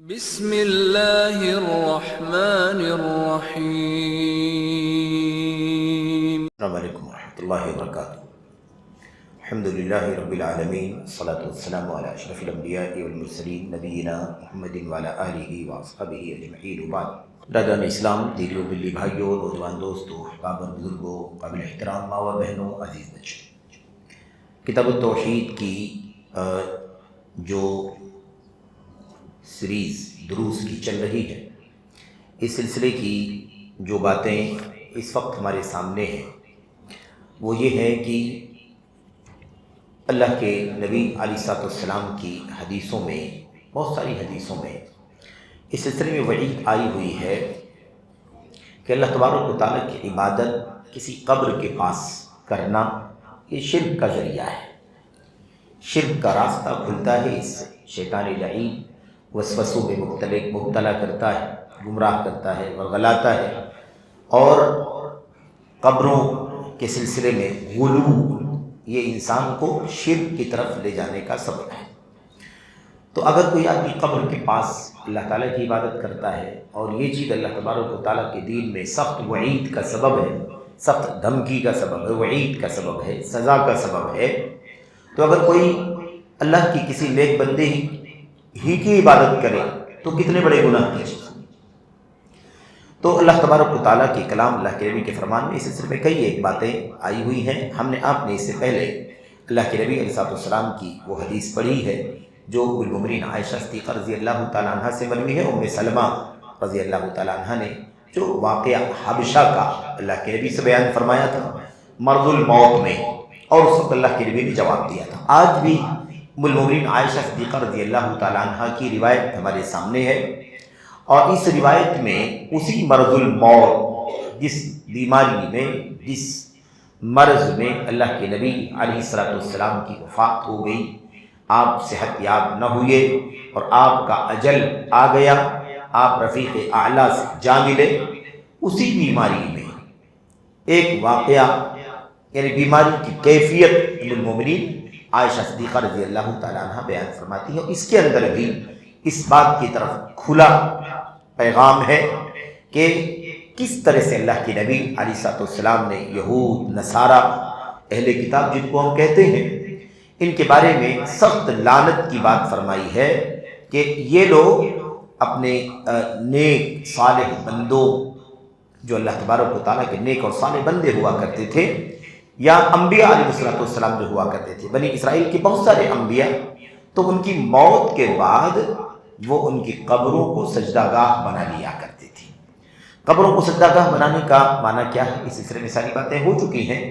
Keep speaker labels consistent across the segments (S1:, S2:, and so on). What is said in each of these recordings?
S1: بسم اللہ الرحمن الرحیم۔
S2: السلام علیکم ورحمۃ اللہ وبرکاتہ۔ الحمد للہ رب العالمین، والصلاة والسلام علی اشرف الانبیاء والمرسلین نبینا محمد وعلی آلہ واصحابہ اجمعین وبعد۔ برادران اسلام، دیگر و ملی بھائیوں، نوجوان دوستوں، احباب اور بزرگوں، قابل احترام ماں و بہنوں، عزیز بچوں، کتاب التوحید کی جو سیریز دروس کی چل رہی ہے، اس سلسلے کی جو باتیں اس وقت ہمارے سامنے ہیں وہ یہ ہے کہ اللہ کے نبی علیہ السلام کی حدیثوں میں، بہت ساری حدیثوں میں اس سلسلے میں وعید آئی ہوئی ہے کہ اللہ تبارک و تعالیٰ کی عبادت کسی قبر کے پاس کرنا یہ شرک کا ذریعہ ہے، شرک کا راستہ کھلتا ہے اس سے۔ شیطان لعین وسوسوں میں مبتلا کرتا ہے، گمراہ کرتا ہے، ورغلاتا ہے، اور قبروں کے سلسلے میں غلو یہ انسان کو شرک کی طرف لے جانے کا سبب ہے۔ تو اگر کوئی آدمی قبر کے پاس اللہ تعالیٰ کی عبادت کرتا ہے اور یہ چیز اللہ تبارک و تعالیٰ کے دین میں سخت وعید کا سبب ہے، سخت دھمکی کا سبب ہے، وعید کا سبب ہے، سزا کا سبب ہے، تو اگر کوئی اللہ کی کسی نیک بندے ہی کی عبادت کرے تو کتنے بڑے گناہ کی چیز۔ تو اللہ تبارک و تعالیٰ کے کلام، اللہ کے نبی کے فرمان میں اس سلسلے میں کئی ایک باتیں آئی ہوئی ہیں۔ ہم نے آپ نے اس سے پہلے اللہ کے نبی علیہ السلام کی وہ حدیث پڑھی ہے جو ام المؤمنین عائشہ صدیقہ رضی اللہ تعالیٰ عنہ سے مروی ہے۔ ام سلمہ رضی اللہ تعالیٰ عنہ نے جو واقعہ حبشہ کا اللہ کے نبی سے بیان فرمایا تھا مرض الموت میں، اور اس وقت اللہ کے نبی نے جواب دیا تھا۔ آج بھی ام المؤمنین عائشہ صدیقہ رضی اللہ تعالیٰ عنہ کی روایت ہمارے سامنے ہے، اور اس روایت میں اسی مرض الموت، جس بیماری میں، جس مرض میں اللہ کے نبی علیہ السلام کی وفات ہو گئی، آپ صحت یاب نہ ہوئے اور آپ کا اجل آ گیا، آپ رفیق اعلیٰ سے جا ملے، اسی بیماری میں ایک واقعہ، یعنی بیماری کی کیفیت ام المؤمنین عائشہ صدیقہ رضی اللہ تعالیٰ عنہ بیان فرماتی ہے، اور اس کے اندر بھی اس بات کی طرف کھلا پیغام ہے کہ کس طرح سے اللہ کے نبی علیہ السلام نے یہود، نصارہ، اہل کتاب جن کو ہم کہتے ہیں، ان کے بارے میں سخت لعنت کی بات فرمائی ہے کہ یہ لوگ اپنے نیک صالح بندوں، جو اللہ تبارک و تعالیٰ کے نیک اور صالح بندے ہوا کرتے تھے، یا انبیاء علیہ السلام جو ہوا کرتے تھے، بنی اسرائیل کے بہت سارے انبیاء، تو ان کی موت کے بعد وہ ان کی قبروں کو سجدہ گاہ بنا لیا کرتے تھے۔ قبروں کو سجدہ گاہ بنانے کا معنی کیا ہے، اس سلسلے میں ساری باتیں ہو چکی ہیں۔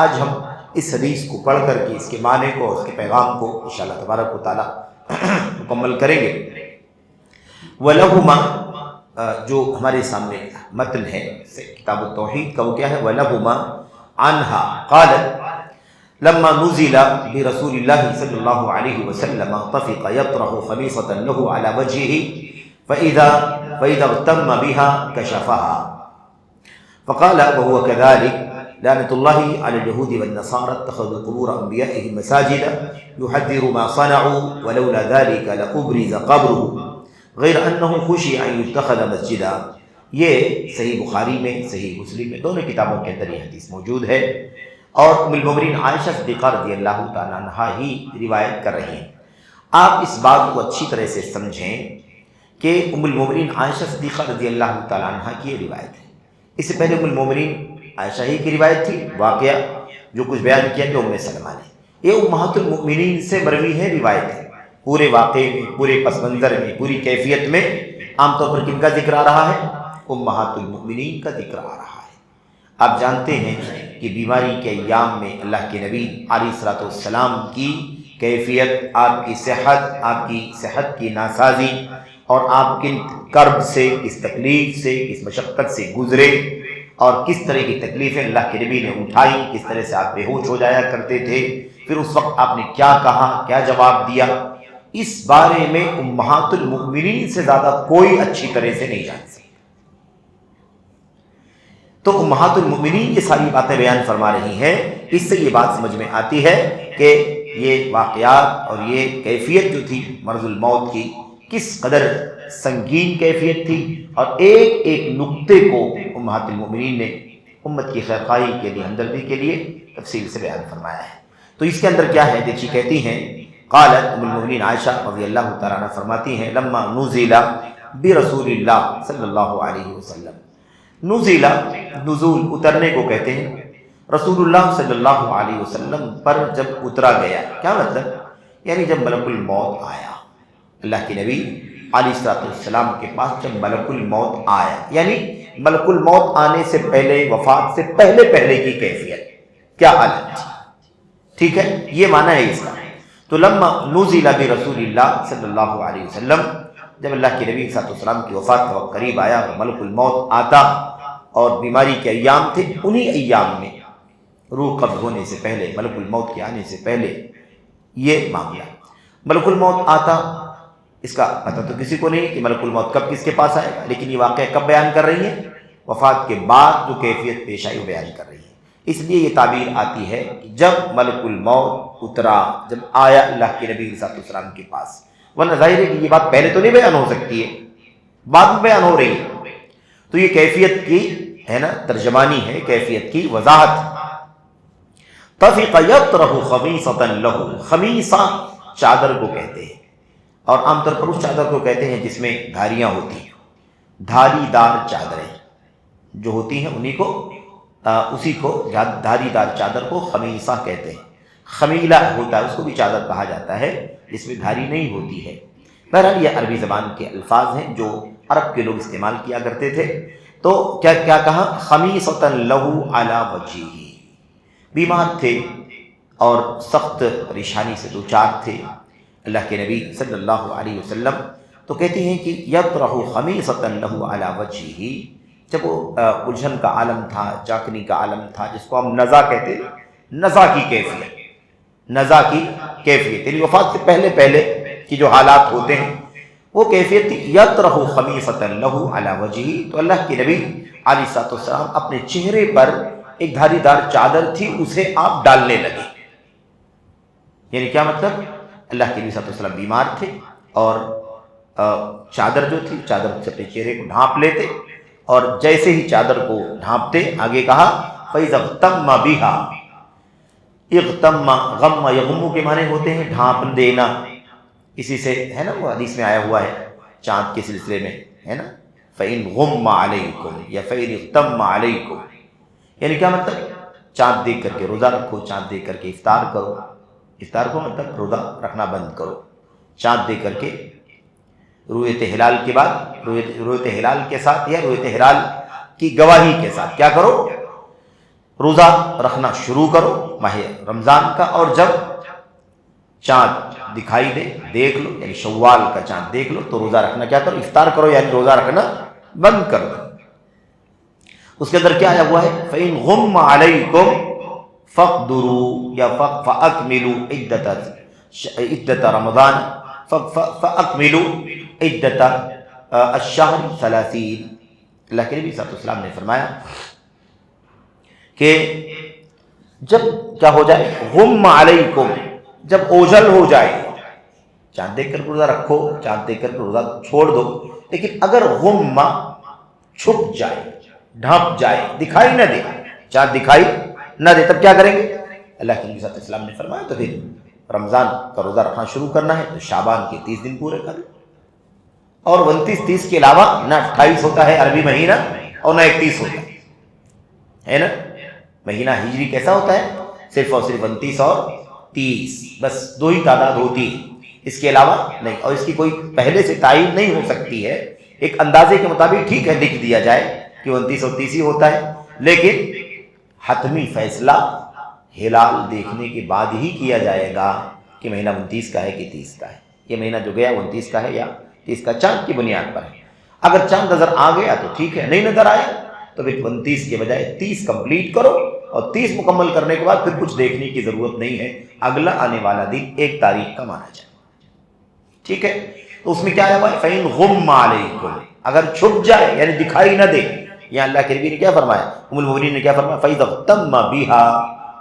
S2: آج ہم اس حدیث کو پڑھ کر کے اس کے معنی کو، اس کے پیغام کو انشاءاللہ تبارک و تعالیٰ مکمل کریں گے۔ وَلَهُمَا جو ہمارے سامنے متن ہے کتاب التوحید کا، وہ کیا ہے؟ وَلَهُمَا عنها قالت لما نزل برسول الله صلى الله عليه وسلم طفق يطرح خميصة له على وجهه فإذا اغتم بها كشفها فقال وهو كذلك لعنة الله على اليهود والنصارى اتخذوا قبور أنبيائهم مساجدا يحذر ما صنعوا ولولا ذلك لأبرز قبره غير أنه خشي أن يتخذ مسجدا۔ یہ صحیح بخاری میں، صحیح مسلم میں، دونوں کتابوں کے اندر یہ حدیث موجود ہے، اور ام المؤمنین عائشہ صدیقہ رضی اللہ تعالیٰ عنہ ہی روایت کر رہی ہیں۔ آپ اس بات کو اچھی طرح سے سمجھیں کہ ام المؤمنین عائشہ صدیقہ رضی اللہ تعالیٰ عنہ کی یہ روایت ہے۔ اس سے پہلے ام المؤمنین عائشہ ہی کی روایت تھی، واقعہ جو کچھ بیان کیا کہ ام سلمہ نے، یہ امہات المؤمنین سے مروی ہے روایت ہے۔ پورے واقعے میں، پورے پس منظر میں، پوری کیفیت میں عام طور پر کن کا ذکر آ رہا ہے؟ امہات المؤمنین کا ذکر آ رہا ہے۔ آپ جانتے ہیں کہ بیماری کے ایام میں اللہ کے نبی علیہ السلام کی کیفیت، آپ کی صحت کی ناسازی، اور آپ کن کرب سے، کس تکلیف سے، کس مشقت سے گزرے، اور کس طرح کی تکلیفیں اللہ کے نبی نے اٹھائی، کس طرح سے آپ بے ہوش ہو جایا کرتے تھے، پھر اس وقت آپ نے کیا کہا، کیا جواب دیا، اس بارے میں امہات المؤمنین سے زیادہ کوئی اچھی طرح سے نہیں جان سکتا۔ تو امہات المؤمنین یہ ساری باتیں بیان فرما رہی ہیں۔ اس سے یہ بات سمجھ میں آتی ہے کہ یہ واقعات اور یہ کیفیت جو تھی مرض الموت کی، کس قدر سنگین کیفیت تھی، اور ایک ایک نقطے کو امہات المؤمنین نے امت کی خیرخواہی کے لیے، ہمدردی کے لیے تفصیل سے بیان فرمایا ہے۔ تو اس کے اندر کیا ہے دیکھیے، کہتی ہیں قالت ام المؤمنین عائشہ رضی اللہ تعالیٰ عنہ فرماتی ہیں لما نزل برسول اللہ صلی اللہ علیہ وسلم، نزل نزول اترنے کو کہتے ہیں، رسول اللہ صلی اللہ علیہ وسلم پر جب اترا گیا، کیا مطلب؟ یعنی جب ملک الموت آیا، اللہ کے نبی علیہ السلام کے پاس جب ملک الموت آیا، یعنی ملک الموت آنے سے پہلے، وفات سے پہلے پہلے کی کیفیت کیا حالت تھی، ٹھیک ہے، یہ معنی ہے اس کا۔ تو لما نزل برسول اللہ صلی اللہ علیہ وسلم، جب اللہ کے نبی صلی اللہ علیہ وسلم کی وفات کا وقت قریب آیا اور ملک الموت آتا، اور بیماری کے ایام تھے، انہی ایام میں روح قبض ہونے سے پہلے، ملک الموت کے آنے سے پہلے یہ معاملہ، ملک الموت آتا، اس کا پتہ تو کسی کو نہیں کہ ملک الموت کب کس کے پاس آئے گا، لیکن یہ واقعہ کب بیان کر رہی ہے؟ وفات کے بعد جو کیفیت پیش آئی وہ بیان کر رہی ہے۔ اس لیے یہ تعبیر آتی ہے کہ جب ملک الموت اترا، جب آیا اللہ کے نبی صلی اللہ علیہ وسلم کے پاس، ورنہ ظاہر ہے کہ یہ بات پہلے تو نہیں بیان ہو سکتی ہے، بعد میں بیان ہو رہی ہے، تو یہ کیفیت کی ہے نا ترجمانی ہے، کیفیت کی وضاحت۔ طفق یطرح خمیصۃ لہ، خمیصہ چادر کو کہتے ہیں، اور عام طور پر اس چادر کو کہتے ہیں جس میں دھاریاں ہوتی ہیں، دھاری دار چادریں جو ہوتی ہیں انہی کو اسی کو دھاری دار چادر کو خمیصہ کہتے ہیں۔ خمیلہ ہوتا ہے، اس کو بھی چادر کہا جاتا ہے جس میں دھاری نہیں ہوتی ہے۔ بہرحال یہ عربی زبان کے الفاظ ہیں جو عرب کے لوگ استعمال کیا کرتے تھے۔ تو کیا کہا؟ خمیصۃ لہ علی وجہہ، بیمار تھے اور سخت پریشانی سے دوچار تھے اللہ کے نبی صلی اللہ علیہ وسلم، تو کہتی ہیں کہ یطرح خمیصۃ لہ علی وجہہ، جب وہ الجھن کا عالم تھا، چاکنی کا عالم تھا، جس کو ہم نزع کہتے ہیں، نزع کی کیفیت، نزع کی کیفیت یعنی وفات سے پہلے پہلے کی جو حالات ہوتے ہیں وہ کیفیت تھی۔ یطرح خمیصۃ لہ علی وجہہ، تو اللہ کے نبی علیہ السلام اپنے چہرے پر ایک دھاری دار چادر تھی، اسے آپ ڈالنے لگے۔ یعنی کیا مطلب؟ اللہ کے نبی صلی اللہ علیہ وسلم بیمار تھے اور چادر جو تھی، چادر سے اپنے چہرے کو ڈھانپ لیتے، اور جیسے ہی چادر کو ڈھانپتے، آگے کہا فَإِذَا اغْتَمَّ بِهَا، اغتم غم یغم کے معنی ہوتے ہیں ڈھانپ دینا، اسی سے ہے نا وہ حدیث میں آیا ہوا ہے چاند کے سلسلے میں، ہے نا فَإِنْ غُمَّ عَلَيْكُمْ یا فَإِنْ اغْتَمَّ عَلَيْكُمْ، یعنی کیا مطلب؟ چاند دیکھ کر کے روزہ رکھو، چاند دیکھ کر کے افطار کرو، افطار کو مطلب روزہ رکھنا بند کرو، چاند دیکھ کر کے رؤیت ہلال کے بعد، رؤیت ہلال کے ساتھ یا رؤیت ہلال کی گواہی کے ساتھ کیا کرو؟ روزہ رکھنا شروع کرو ماہ رمضان کا، اور جب چاند دکھائی دے، دیکھ لو، یعنی شوال کا چاند دیکھ لو تو روزہ رکھنا کیا کرو؟ افطار کرو، یعنی روزہ رکھنا بند کر دو۔ اس کے اندر کیا آیا ہوا ہے؟ فَإِنْ غُمَّ عَلَيْكُمْ فَاقْدُرُوا یا فَأَكْمِلُوا عِدَّةَ رمضان فَأَكْمِلُوا عِدَّةَ الشَّهْرِ 30۔ اللہ کے نبی صلی اللہ علیہ وسلم نے فرمایا کہ جب کیا ہو جائے؟ غم علیکم، جب اوجھل ہو جائے، چاند دیکھ کر روزہ رکھو، چاند دیکھ کر روزہ چھوڑ دو، لیکن اگر غم چھپ جائے، ڈھانپ جائے، دکھائی نہ دے، چاند دکھائی نہ دے، تب کیا کریں گے؟ اللہ کے نبی صلی اللہ علیہ وسلم نے فرمایا تو پھر رمضان کا روزہ رکھنا شروع کرنا ہے، تو شعبان کے 30 دن پورے کر لو، اور 29-30 کے علاوہ نہ 28 ہوتا ہے عربی مہینہ اور نہ 31 ہوتا ہے نا؟ مہینہ ہجری کیسا ہوتا ہے؟ صرف اور صرف 29 اور 30، بس دو ہی تعداد ہوتی ہے، اس کے علاوہ نہیں، اور اس کی کوئی پہلے سے تعین نہیں ہو سکتی ہے، ایک اندازے کے مطابق ٹھیک ہے لکھ دیا جائے کہ 29 اور 30 ہی ہوتا ہے، لیکن حتمی فیصلہ ہلال دیکھنے کے بعد ہی کیا جائے گا کہ مہینہ 29 کا ہے کہ 30 کا ہے، یہ مہینہ جو گیا 29 کا ہے یا 30 کا، چاند کی بنیاد پر ہے۔ اگر چاند نظر آ گیا تو ٹھیک ہے، نہیں نظر آیا تو پھر 29 کے بجائے 30 کمپلیٹ کرو، اور 30 مکمل کرنے کے بعد پھر کچھ دیکھنے کی ضرورت نہیں ہے، اگلا آنے والا دن 1 تاریخ کا مانا جائے، ٹھیک ہے؟ تو اس میں کیا ہے؟ فَإِنْ غُمَّ عَلَيْكُمْ، اگر چھپ جائے یعنی دکھائی نہ دے، یہاں اللہ کے نبی نے کیا فرمایا؟ ام المؤمنین نے کیا فرمایا؟ فَإِذَا اغْتَمَّ بِهَا،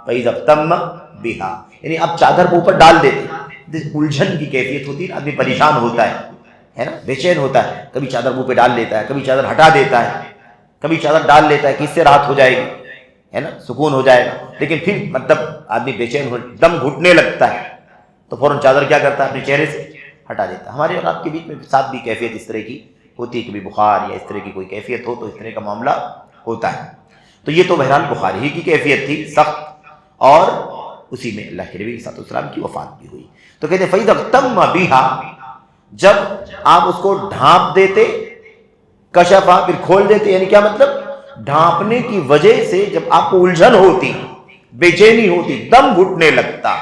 S2: فَإِذَا اغْتَمَّ بِهَا، یعنی اب چادر کو اوپر ڈال دیتے، الجھن کی کیفیت ہوتی ہے، آدمی پریشان ہوتا ہے ہے نا، بے چین ہوتا ہے، کبھی چادر منہ پہ ڈال لیتا ہے، کبھی چادر ہٹا دیتا ہے، کبھی چادر ڈال لیتا ہے کہ اس سے راحت ہو جائے گی، ہے نا، سکون ہو جائے گا، لیکن پھر مطلب آدمی بے چین ہو، دم گھٹنے لگتا ہے تو فوراً چادر کیا کرتا ہے، اپنے چہرے سے ہٹا دیتا ہے۔ ہمارے اور آپ کے بیچ میں ساتھ بھی کیفیت اس طرح کی ہوتی ہے، کبھی بخار یا اس طرح کی کوئی کیفیت ہو تو اس طرح کا معاملہ ہوتا ہے۔ تو یہ تو بہرحال بخاری ہی کی کیفیت تھی سخت، اور اسی میں اللہ کے نبی صلی اللہ علیہ وسلم کی وفات بھی ہوئی۔ تو کہتے ہیں فَإِذَا اغْتَمَّ بِهَا، جب آپ اس کو ڈھانپ دیتے، کشفا پھر کھول دیتے، یعنی کیا مطلب، ڈھانپنے کی وجہ سے جب آپ کو الجھن ہوتی، بے چینی ہوتی، دم گھٹنے لگتا،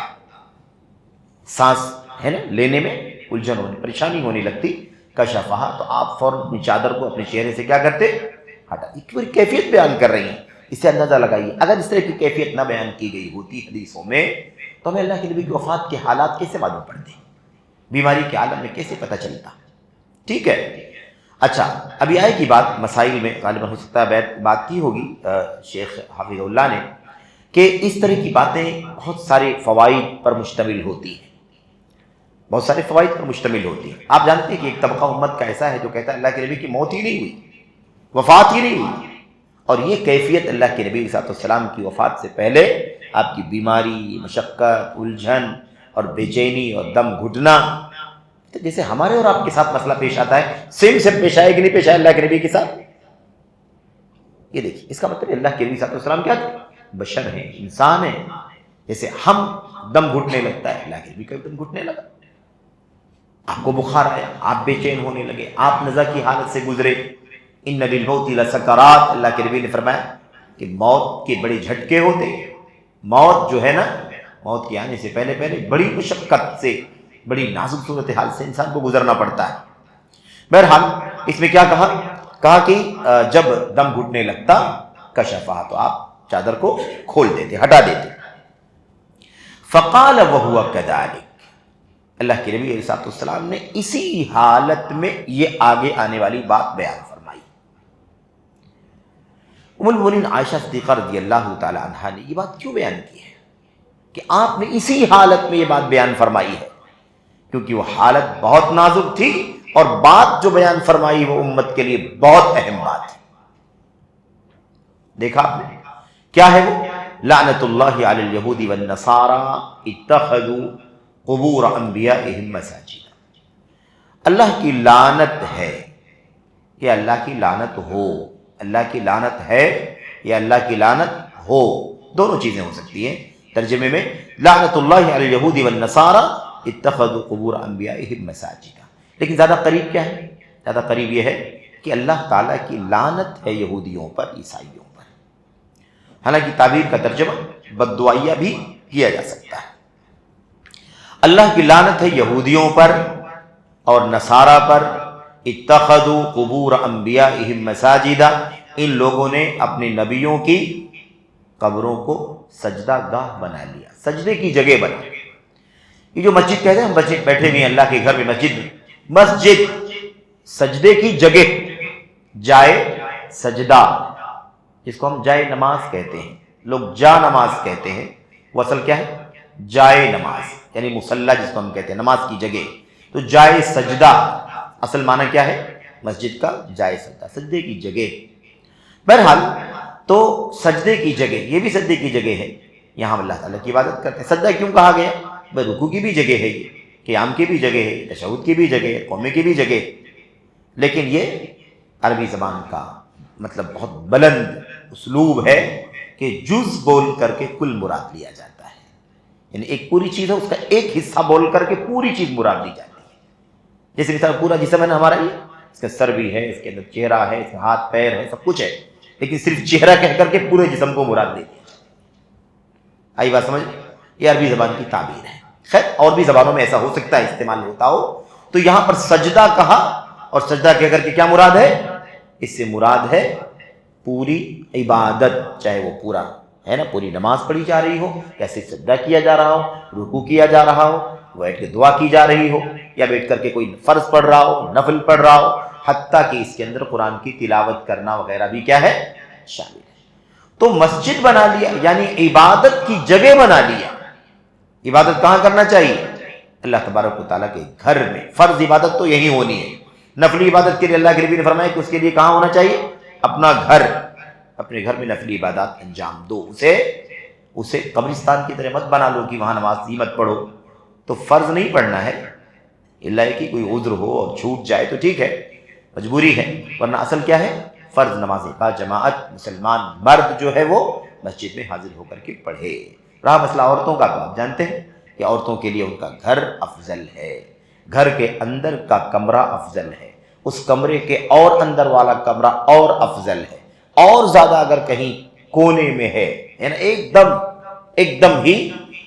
S2: سانس ہے نا لینے میں الجھن ہونے، پریشانی ہونے لگتی، کشفا، تو آپ فوراً اپنی چادر کو اپنے چہرے سے کیا کرتے، ہٹا۔ ایک پوری کیفیت بیان کر رہی ہیں، اس سے اندازہ لگائیے اگر اس طرح کی کیفیت نہ بیان کی گئی ہوتی حدیثوں میں تو ہمیں اللہ کے نبی کی وفات کے حالات کیسے معلوم پڑتے، بیماری کے عالم میں کیسے پتہ چلتا؟ ٹھیک ہے۔ اچھا، ابھی آئے کی بات مسائل میں غالباً ہو سکتا ہے بات کی ہوگی شیخ حافظ اللہ نے، کہ اس طرح کی باتیں بہت سارے فوائد پر مشتمل ہوتی ہیں، بہت سارے فوائد پر مشتمل ہوتی ہیں۔ آپ جانتے ہیں کہ ایک طبقہ امت کا ایسا ہے جو کہتا ہے اللہ کے نبی کی موت ہی نہیں ہوئی، وفات ہی نہیں ہوئی، اور یہ کیفیت اللہ کے نبی صلی اللہ علیہ وسلم کی وفات سے پہلے آپ کی بیماری، مشقت، الجھن اور بے چینی اور دم گھٹنا، جیسے ہمارے اور آپ کے ساتھ مسئلہ پیش آتا ہے، سیم سے پیش آئے کہ نہیں پیش آئے اللہ کے نبی کے ساتھ؟ یہ دیکھیے، اس کا مطلب اللہ کے نبی صلی اللہ علیہ وسلم کیا تھے؟ بشر ہیں، انسان ہیں، جیسے ہم دم گھٹنے لگتا ہے اللہ کے نبی کا دم گھٹنے لگا، آپ کو بخار آیا، آپ بے چین ہونے لگے، آپ نزع کی حالت سے گزرے، ان للموت لسکرات، اللہ کے نبی نے فرمایا کہ موت کے بڑے جھٹکے ہوتے ہیں، موت جو ہے نا، موت کے آنے سے پہلے بڑی مشقت سے، بڑی نازک صورتحال سے انسان کو گزرنا پڑتا ہے۔ بہرحال اس میں کیا کہا کہ جب دم گھٹنے لگتا، کشفا، تو آپ چادر کو کھول دیتے، ہٹا دیتے۔ فقال وهو كذلك، اللہ کے نبی علیہ السلام نے اسی حالت میں یہ آگے آنے والی بات بیان فرمائی۔ ام المؤمنین عائشہ صدیقہ رضی اللہ تعالی عنہا نے یہ بات کیوں بیان کی ہے کہ آپ نے اسی حالت میں یہ بات بیان فرمائی ہے؟ کیونکہ وہ حالت بہت نازک تھی، اور بات جو بیان فرمائی وہ امت کے لیے بہت اہم بات ہے۔ دیکھا آپ نے کیا ہے وہ؟ لعنت اللہ علی الیہود والنصارى اتخذوا قبور انبیائہم مساجد، اللہ کی لعنت ہے، کہ اللہ کی لعنت ہو، اللہ کی لعنت ہے یا اللہ کی لعنت ہو، دونوں چیزیں ہو سکتی ہیں۔ ترجمے میں لعنت اللہ علی الیہود والنصارى اتخذوا قبور انبیائہم مساجد، لیکن زیادہ قریب کیا ہے؟ زیادہ قریب یہ ہے کہ اللہ تعالیٰ کی لعنت ہے یہودیوں پر، عیسائیوں پر۔ حالانکہ تعبیر کا ترجمہ بددعائیہ بھی کیا جا سکتا ہے۔ اللہ کی لعنت ہے یہودیوں پر اور نصارہ پر، اتخذوا قبور انبیائہم مساجد، ان لوگوں نے اپنے نبیوں کی قبروں کو سجدہ گاہ بنا لیا، سجدے کی جگہ بنا۔ یہ جو مسجد کہتے ہیں، ہم بیٹھے ہوئے ہیں اللہ کے گھر میں، مسجد سجدے کی جگہ، جائے سجدہ، جس کو ہم جائے نماز کہتے ہیں، لوگ جا نماز کہتے ہیں، وہ اصل کیا ہے؟ جائے نماز، یعنی مصلی جس کو ہم کہتے ہیں، نماز کی جگہ۔ تو جائے سجدہ اصل معنی کیا ہے؟ مسجد کا جائے سجدہ، سجدے کی جگہ۔ بہرحال تو سجدے کی جگہ، یہ بھی سجدے کی جگہ ہے، یہاں ہم اللہ تعالیٰ کی عبادت کرتے ہیں۔ سجدہ کیوں کہا گیا؟ بھائی رکوع کی بھی جگہ ہے، یہ قیام کی بھی جگہ ہے، تشہد کی بھی جگہ ہے، قومے کی بھی جگہ ہے، لیکن یہ عربی زبان کا مطلب بہت بلند اسلوب ہے کہ جز بول کر کے کل مراد لیا جاتا ہے، یعنی ایک پوری چیز ہے، اس کا ایک حصہ بول کر کے پوری چیز مراد لی جاتی ہے۔ جیسے مثال پورا جسم ہے نا ہمارا، یہ اس کا سر بھی ہے، اس کے اندر چہرہ ہے، اس میں ہاتھ پیر ہے، سب کچھ ہے، لیکن صرف چہرہ کہہ کر کے پورے جسم کو مراد دے دیا۔ آئی بات سمجھ؟ یہ عربی زبان کی تعبیر ہے۔ خیر اور بھی زبانوں میں ایسا ہو سکتا ہے استعمال ہوتا ہو، تو یہاں پر سجدہ کہا، اور سجدہ کہہ کر کے کیا مراد ہے؟ اس سے مراد ہے پوری عبادت، چاہے وہ پورا ہے نا، پوری نماز پڑھی جا رہی ہو، یا صرف سجدہ کیا جا رہا ہو، رکوع کیا جا رہا ہو، بیٹھ کے دعا کی جا رہی ہو، یا بیٹھ کر کے کوئی فرض پڑھ رہا ہو، نفل پڑھ رہا ہو، حتیٰ کہ اس کے اندر قرآن کی تلاوت کرنا وغیرہ بھی کیا ہے؟ شامل ہے۔ تو مسجد بنا لیا، یعنی عبادت کی جگہ بنا لیا۔ عبادت کہاں کرنا چاہیے؟ اللہ تبارک و تعالیٰ کے گھر میں۔ فرض عبادت تو یہی ہونی ہے، نفلی عبادت کے لیے اللہ کے نبی نے فرمایا کہ اس کے لیے کہاں ہونا چاہیے؟ اپنا گھر، اپنے گھر میں نفلی عبادات انجام دو. اسے قبرستان کی طرح مت بنا لو کہ وہاں نماز ہی مت پڑھو. تو فرض نہیں پڑھنا ہے، اللہ کی کوئی عذر ہو اور چھوٹ جائے تو ٹھیک ہے، مجبوری ہے، ورنہ اصل کیا ہے؟ فرض نمازیں با جماعت مسلمان مرد جو ہے وہ مسجد میں حاضر ہو کر کے پڑھے. رہا مسئلہ عورتوں کا، تو آپ جانتے ہیں کہ عورتوں کے لیے ان کا گھر افضل ہے، گھر کے اندر کا کمرہ افضل ہے، اس کمرے کے اور اندر والا کمرہ اور افضل ہے، اور زیادہ اگر کہیں کونے میں ہے، یعنی ایک دم ہی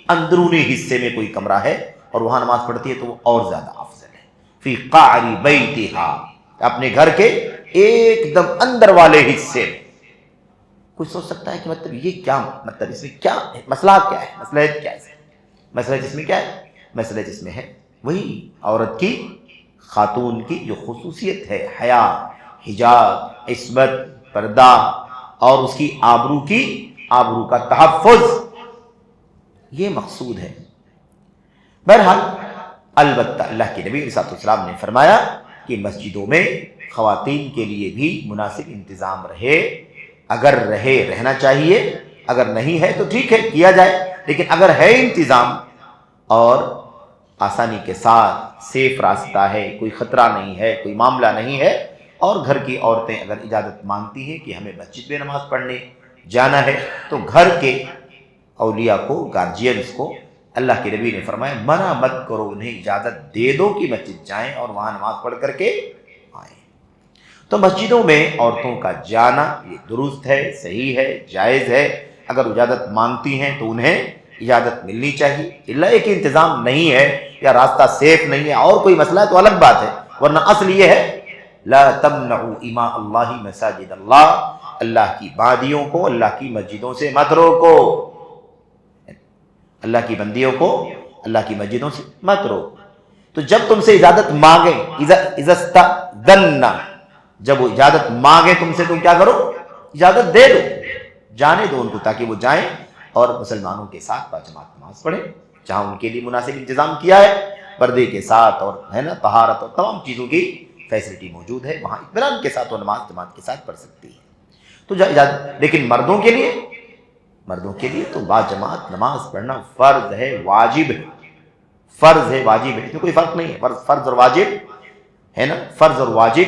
S2: اندرونی حصے میں کوئی کمرہ ہے اور وہاں نماز پڑھتی ہے تو وہ اور زیادہ افضل ہے. فی قعر بیتہا، اپنے گھر کے ایک دم اندر والے حصے میں. کوئی سوچ سکتا ہے کہ مطلب یہ کیا مطلب، اس میں کیا مسئلہ کیا ہے؟ مصلحت کیا ہے؟ مسئلہ جس میں کیا ہے؟ مسئلہ جس میں ہے وہی عورت کی، خاتون کی جو خصوصیت ہے، حیا، حجاب، عصمت، پردہ، اور اس کی آبرو کا تحفظ، یہ مقصود ہے. بہرحال البتہ اللہ کے نبی علیہ السلام نے فرمایا کہ مسجدوں میں خواتین کے لیے بھی مناسب انتظام رہے. اگر رہنا چاہیے، اگر نہیں ہے تو ٹھیک ہے کیا جائے، لیکن اگر ہے انتظام اور آسانی کے ساتھ سیف راستہ ہے، کوئی خطرہ نہیں ہے، کوئی معاملہ نہیں ہے، اور گھر کی عورتیں اگر اجازت مانگتی ہیں کہ ہمیں مسجد میں نماز پڑھنے جانا ہے، تو گھر کے اولیاء کو، گارجینس کو اللہ کے نبی نے فرمایا منع مت کرو، انہیں اجازت دے دو کہ مسجد جائیں اور وہاں نماز پڑھ کر کے آئیں. تو مسجدوں میں عورتوں کا جانا یہ درست ہے، صحیح ہے، جائز ہے. اگر اجازت مانگتی ہیں تو انہیں اجازت ملنی چاہیے. اللہ ایک انتظام نہیں ہے یا راستہ سیف نہیں ہے اور کوئی مسئلہ ہے تو الگ بات ہے، ورنہ اصل یہ ہے لا تمنعوا اماء اللہ مساجد اللہ، اللہ کی بادیوں کو، اللہ کی مسجدوں سے مت روکو، اللہ کی بندیوں کو اللہ کی مسجدوں سے مت روکو. تو جب تم سے اجازت مانگے، اذا استأذن، جب وہ اجازت مانگے تم سے، تم کیا کرو؟ اجازت دے دو، جانے دو ان کو تاکہ وہ جائیں اور مسلمانوں کے ساتھ باجماعت نماز پڑھیں. جہاں ان کے لیے مناسب انتظام کیا ہے پردے کے ساتھ اور ہے نا طہارت اور تمام چیزوں کی فیسلٹی موجود ہے، وہاں اطمینان کے ساتھ وہ نماز جماعت کے ساتھ پڑھ سکتی ہے. تو اجازت، لیکن مردوں کے لیے تو باجماعت نماز پڑھنا فرض ہے، واجب ہے. فرض ہے، واجب ہے، اس میں کوئی فرق نہیں ہے. فرض اور واجب ہے نا، فرض اور واجب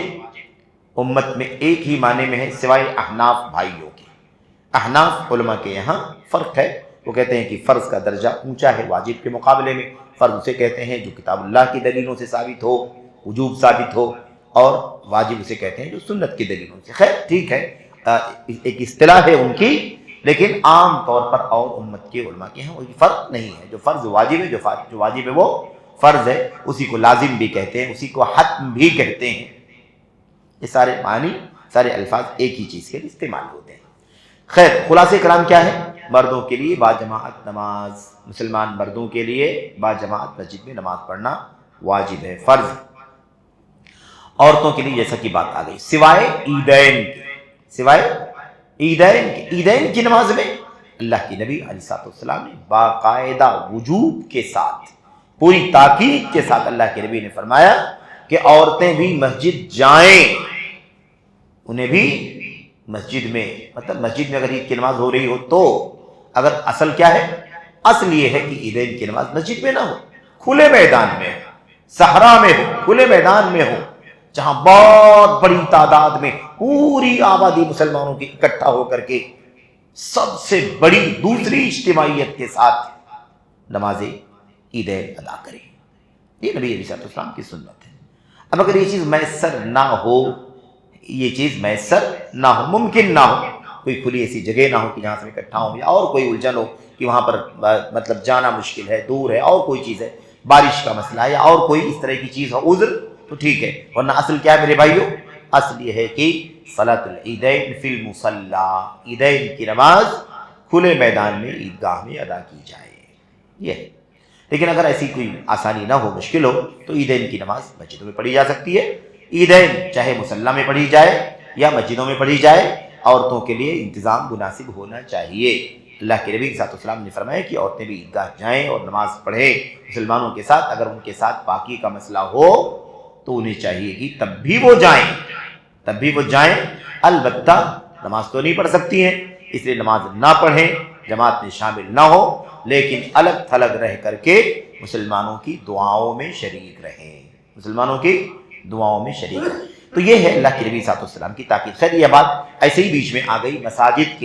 S2: امت میں ایک ہی معنی میں ہے سوائے احناف بھائیوں کے. احناف علماء کے یہاں فرق ہے، وہ کہتے ہیں کہ فرض کا درجہ اونچا ہے واجب کے مقابلے میں. فرض اسے کہتے ہیں جو کتاب اللہ کی دلیلوں سے ثابت ہو، وجوب ثابت ہو، اور واجب اسے کہتے ہیں جو سنت کی دلیلوں سے. خیر ٹھیک ہے، ایک اصطلاح ہے ان کی، لیکن عام طور پر اور امت کے علماء کے ہیں کوئی فرق نہیں ہے. جو فرض واجب ہے، جو واجب ہے وہ فرض ہے، اسی کو لازم بھی کہتے ہیں، اسی کو حتم بھی کہتے ہیں. یہ سارے معنی، سارے الفاظ ایک ہی چیز کے لیے استعمال ہوتے ہیں. خیر خلاصہ کلام کیا ہے؟ مردوں کے لیے باجماعت نماز، مسلمان مردوں کے لیے باجماعت مسجد میں نماز پڑھنا واجب ہے، فرض. عورتوں کے لیے جیسا کہ بات آ گئی سوائے عیدین کی نماز میں اللہ کے نبی علیہ السلام نے باقاعدہ وجوب کے ساتھ، پوری تاکید کے ساتھ اللہ کے نبی نے فرمایا کہ عورتیں بھی مسجد جائیں. انہیں بھی مسجد میں، مطلب مسجد میں اگر عید کی نماز ہو رہی ہو تو، اگر اصل کیا ہے؟ اصل یہ ہے کہ عیدین کی نماز مسجد میں نہ ہو، کھلے میدان میں ہو، صحرا میں ہو، کھلے میدان میں ہو، جہاں بہت بڑی تعداد میں پوری آبادی مسلمانوں کی اکٹھا ہو کر کے سب سے بڑی دوسری اجتماعیت کے ساتھ نماز عیدین ادا کریں. یہ نبی علیہ السلام کی سنت ہے. اب اگر یہ چیز میسر نہ ہو، ممکن نہ ہو، کوئی کھلی ایسی جگہ نہ ہو کہ جہاں سے اکٹھا ہو، یا اور کوئی الجھن ہو کہ وہاں پر مطلب جانا مشکل ہے، دور ہے، اور کوئی چیز ہے، بارش کا مسئلہ ہے، یا اور کوئی اس طرح کی چیز ہو، عذر، تو ٹھیک ہے. ورنہ اصل کیا ہے میرے بھائیو؟ اصل یہ ہے کہ صلاۃ العیدین فی المصلی، عیدین کی نماز کھلے میدان میں عیدگاہ میں ادا کی جائے. یہ ہے. لیکن اگر ایسی کوئی آسانی نہ ہو، مشکل ہو، تو عیدین کی نماز مسجدوں میں پڑھی جا سکتی ہے. عیدین چاہے مصلی میں پڑھی جائے یا مسجدوں میں پڑھی جائے، عورتوں کے لیے انتظام مناسب ہونا چاہیے. اللہ کے نبی صلی اللہ علیہ وسلم نے فرمایا کہ عورتیں بھی عیدگاہ جائیں اور نماز پڑھیں مسلمانوں کے ساتھ. اگر ان کے ساتھ پاکی کا مسئلہ ہو تو انہیں چاہیے کہ تب بھی وہ جائیں، البتہ نماز تو نہیں پڑھ سکتی ہیں، اس لیے نماز نہ پڑھیں، جماعت میں شامل نہ ہو، لیکن الگ تھلگ رہ کر کے مسلمانوں کی دعاؤں میں شریک رہیں، تو یہ ہے اللہ کے نبی صلی اللہ علیہ وسلم کی تاکید۔ خیر یہ بات ایسے ہی بیچ میں آ گئی، مساجد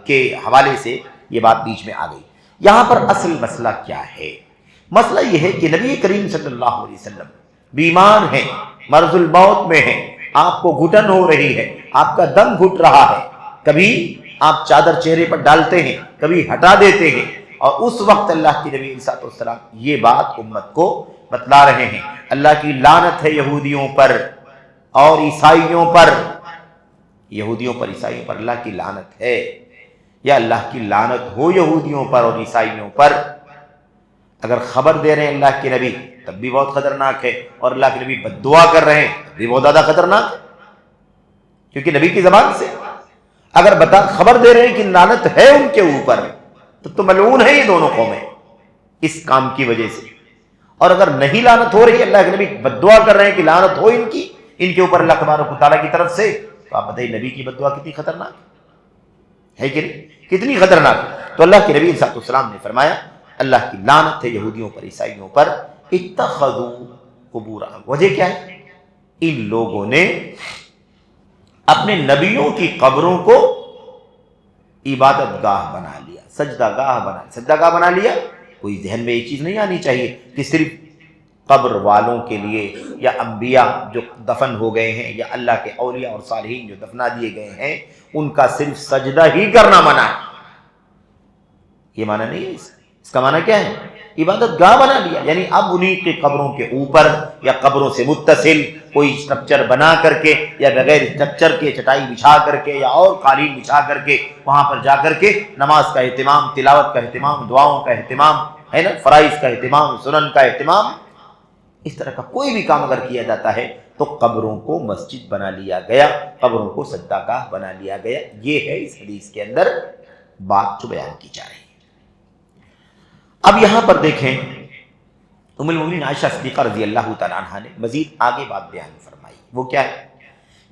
S2: کے حوالے سے یہ بات بیچ میں آ گئی۔ یہاں پر اصل مسئلہ کیا ہے؟ مسئلہ یہ ہے کہ نبی کریم صلی اللہ علیہ وسلم بیمار ہیں، مرض الموت میں ہیں، آپ کو گھٹن ہو رہی ہے، آپ کا دم گھٹ رہا ہے، کبھی آپ چادر چہرے پر ڈالتے ہیں، کبھی ہٹا دیتے ہیں، اور اس وقت اللہ کے نبی صلی اللہ علیہ وسلم یہ بات امت کو بتلا رہے ہیں، اللہ کی لعنت ہے یہودیوں پر اور عیسائیوں پر، اللہ کی لعنت ہے، یا اللہ کی لعنت ہو یہودیوں پر اور عیسائیوں پر۔ اگر خبر دے رہے ہیں اللہ کے نبی تب بھی بہت خطرناک ہے، اور اللہ کے نبی بد دعا کر رہے ہیں تب بھی بہت زیادہ خطرناک ہے، کیونکہ نبی کی زبان سے اگر خبر دے رہے ہیں کہ لعنت ہے ان کے اوپر، تو ملعون ہے یہ دونوں قومیں اس کام کی وجہ سے، اور اگر نہیں لعنت ہو رہی، اللہ کے نبی بد دعا کر رہے ہیں کہ لعنت ہو ان کے اوپر اللہ تبارک و تعالیٰ کی طرف سے، تو آپ بتائیے نبی کی بد دعا کتنی خطرناک ہے کہ نہیں؟ کتنی خطرناک ہے۔ تو اللہ کے نبی صلی اللہ علیہ وسلم نے فرمایا اللہ کی لعنت ہے یہودیوں پر، عیسائیوں پر، اتخذوا قبور، وجہ کیا ہے؟ ان لوگوں نے اپنے نبیوں کی قبروں کو عبادت گاہ بنا لیا، سجدہ گاہ بنا لیا۔ کوئی ذہن میں یہ چیز نہیں آنی چاہیے کہ صرف قبر والوں کے لیے، یا انبیاء جو دفن ہو گئے ہیں، یا اللہ کے اولیاء اور صالحین جو دفنا دیے گئے ہیں، ان کا صرف سجدہ ہی کرنا منع ہے، یہ معنی نہیں ہے اس کا معنی کیا ہے؟ عبادت گاہ بنا لیا، یعنی اب انہی کے قبروں کے اوپر یا قبروں سے متصل کوئی اسٹرکچر بنا کر کے، یا بغیر اسٹرکچر کے چٹائی بچھا کر کے، یا اور قالین بچھا کر کے وہاں پر جا کر کے نماز کا اہتمام، تلاوت کا اہتمام، دعاؤں کا اہتمام ہے نا، فرائض کا اہتمام، سنن کا اہتمام، اس طرح کا کوئی بھی کام اگر کیا جاتا ہے تو قبروں کو مسجد بنا لیا گیا، قبروں کو سجدہ گاہ بنا لیا گیا۔ یہ ہے اس حدیث کے اندر بات جو بیان کی جا رہی ہے۔ اب یہاں پر دیکھیں ام المومنین عائشہ صدیقہ رضی اللہ تعالیٰ عنہ نے مزید آگے بات بیان فرمائی، وہ کیا ہے؟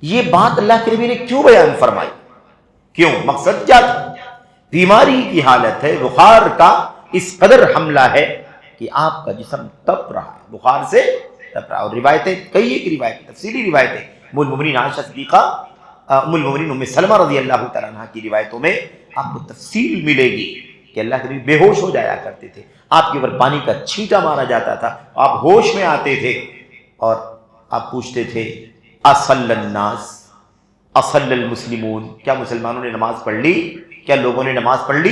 S2: یہ بات اللہ کے نبی نے کیوں بیان فرمائی؟ کیوں؟ مقصد کیا تھا؟ بیماری کی حالت ہے، بخار کا اس قدر حملہ ہے کہ آپ کا جسم تپ رہا ہے، بخار سے تپ رہا ہے، اور روایتیں کئی ایک روایتیں، تفصیلی روایتیں ام المومنین عائشہ صدیقہ، ام المومنین ام سلمہ رضی اللہ تعالیٰ عنہ کی روایتوں میں آپ کو تفصیل ملے گی کہ اللہ کے نبی بے ہوش ہو جایا کرتے تھے، آپ کے اوپر پانی کا چھینٹا مارا جاتا تھا، آپ ہوش میں آتے تھے، اور آپ پوچھتے تھے اصل الناس اصل المسلمون، کیا مسلمانوں نے نماز پڑھ لی؟ کیا لوگوں نے نماز پڑھ لی؟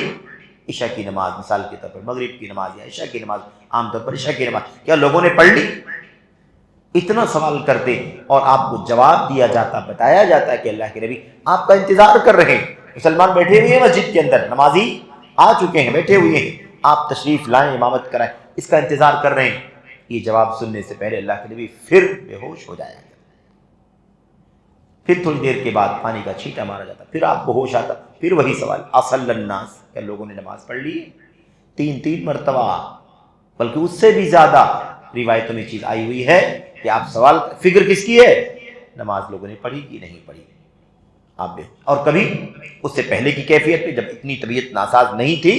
S2: عشاء کی نماز مثال کے طور پر، مغرب کی نماز یا عشاء کی نماز، عام طور پر عشاء کی نماز، کیا لوگوں نے پڑھ لی؟ اتنا سوال کرتے، اور آپ کو جواب دیا جاتا، بتایا جاتا کہ اللہ کے نبی آپ کا انتظار کر رہے ہیں، مسلمان بیٹھے ہوئے ہیں مسجد کے اندر، نمازی آ چکے ہیں، بیٹھے ہوئے ہیں، آپ تشریف لائیں، امامت کرائیں، اس کا انتظار کر رہے ہیں۔ یہ جواب سننے سے پہلے اللہ کے نبی پھر بے ہوش ہو جایا، پھر تھوڑی دیر کے بعد پانی کا چھینٹا مارا جاتا، پھر آپ کو ہوش آتا، پھر وہی سوال اصل الناس، کیا لوگوں نے نماز پڑھ لی؟ تین مرتبہ، بلکہ اس سے بھی زیادہ روایتوں میں چیز آئی ہوئی ہے کہ آپ سوال، فکر کس کی ہے؟ نماز لوگوں نے پڑھی کہ نہیں پڑھی آپ بھی۔ اور کبھی اس سے پہلے کی کیفیت میں جب اتنی طبیعت ناساز نہیں تھی،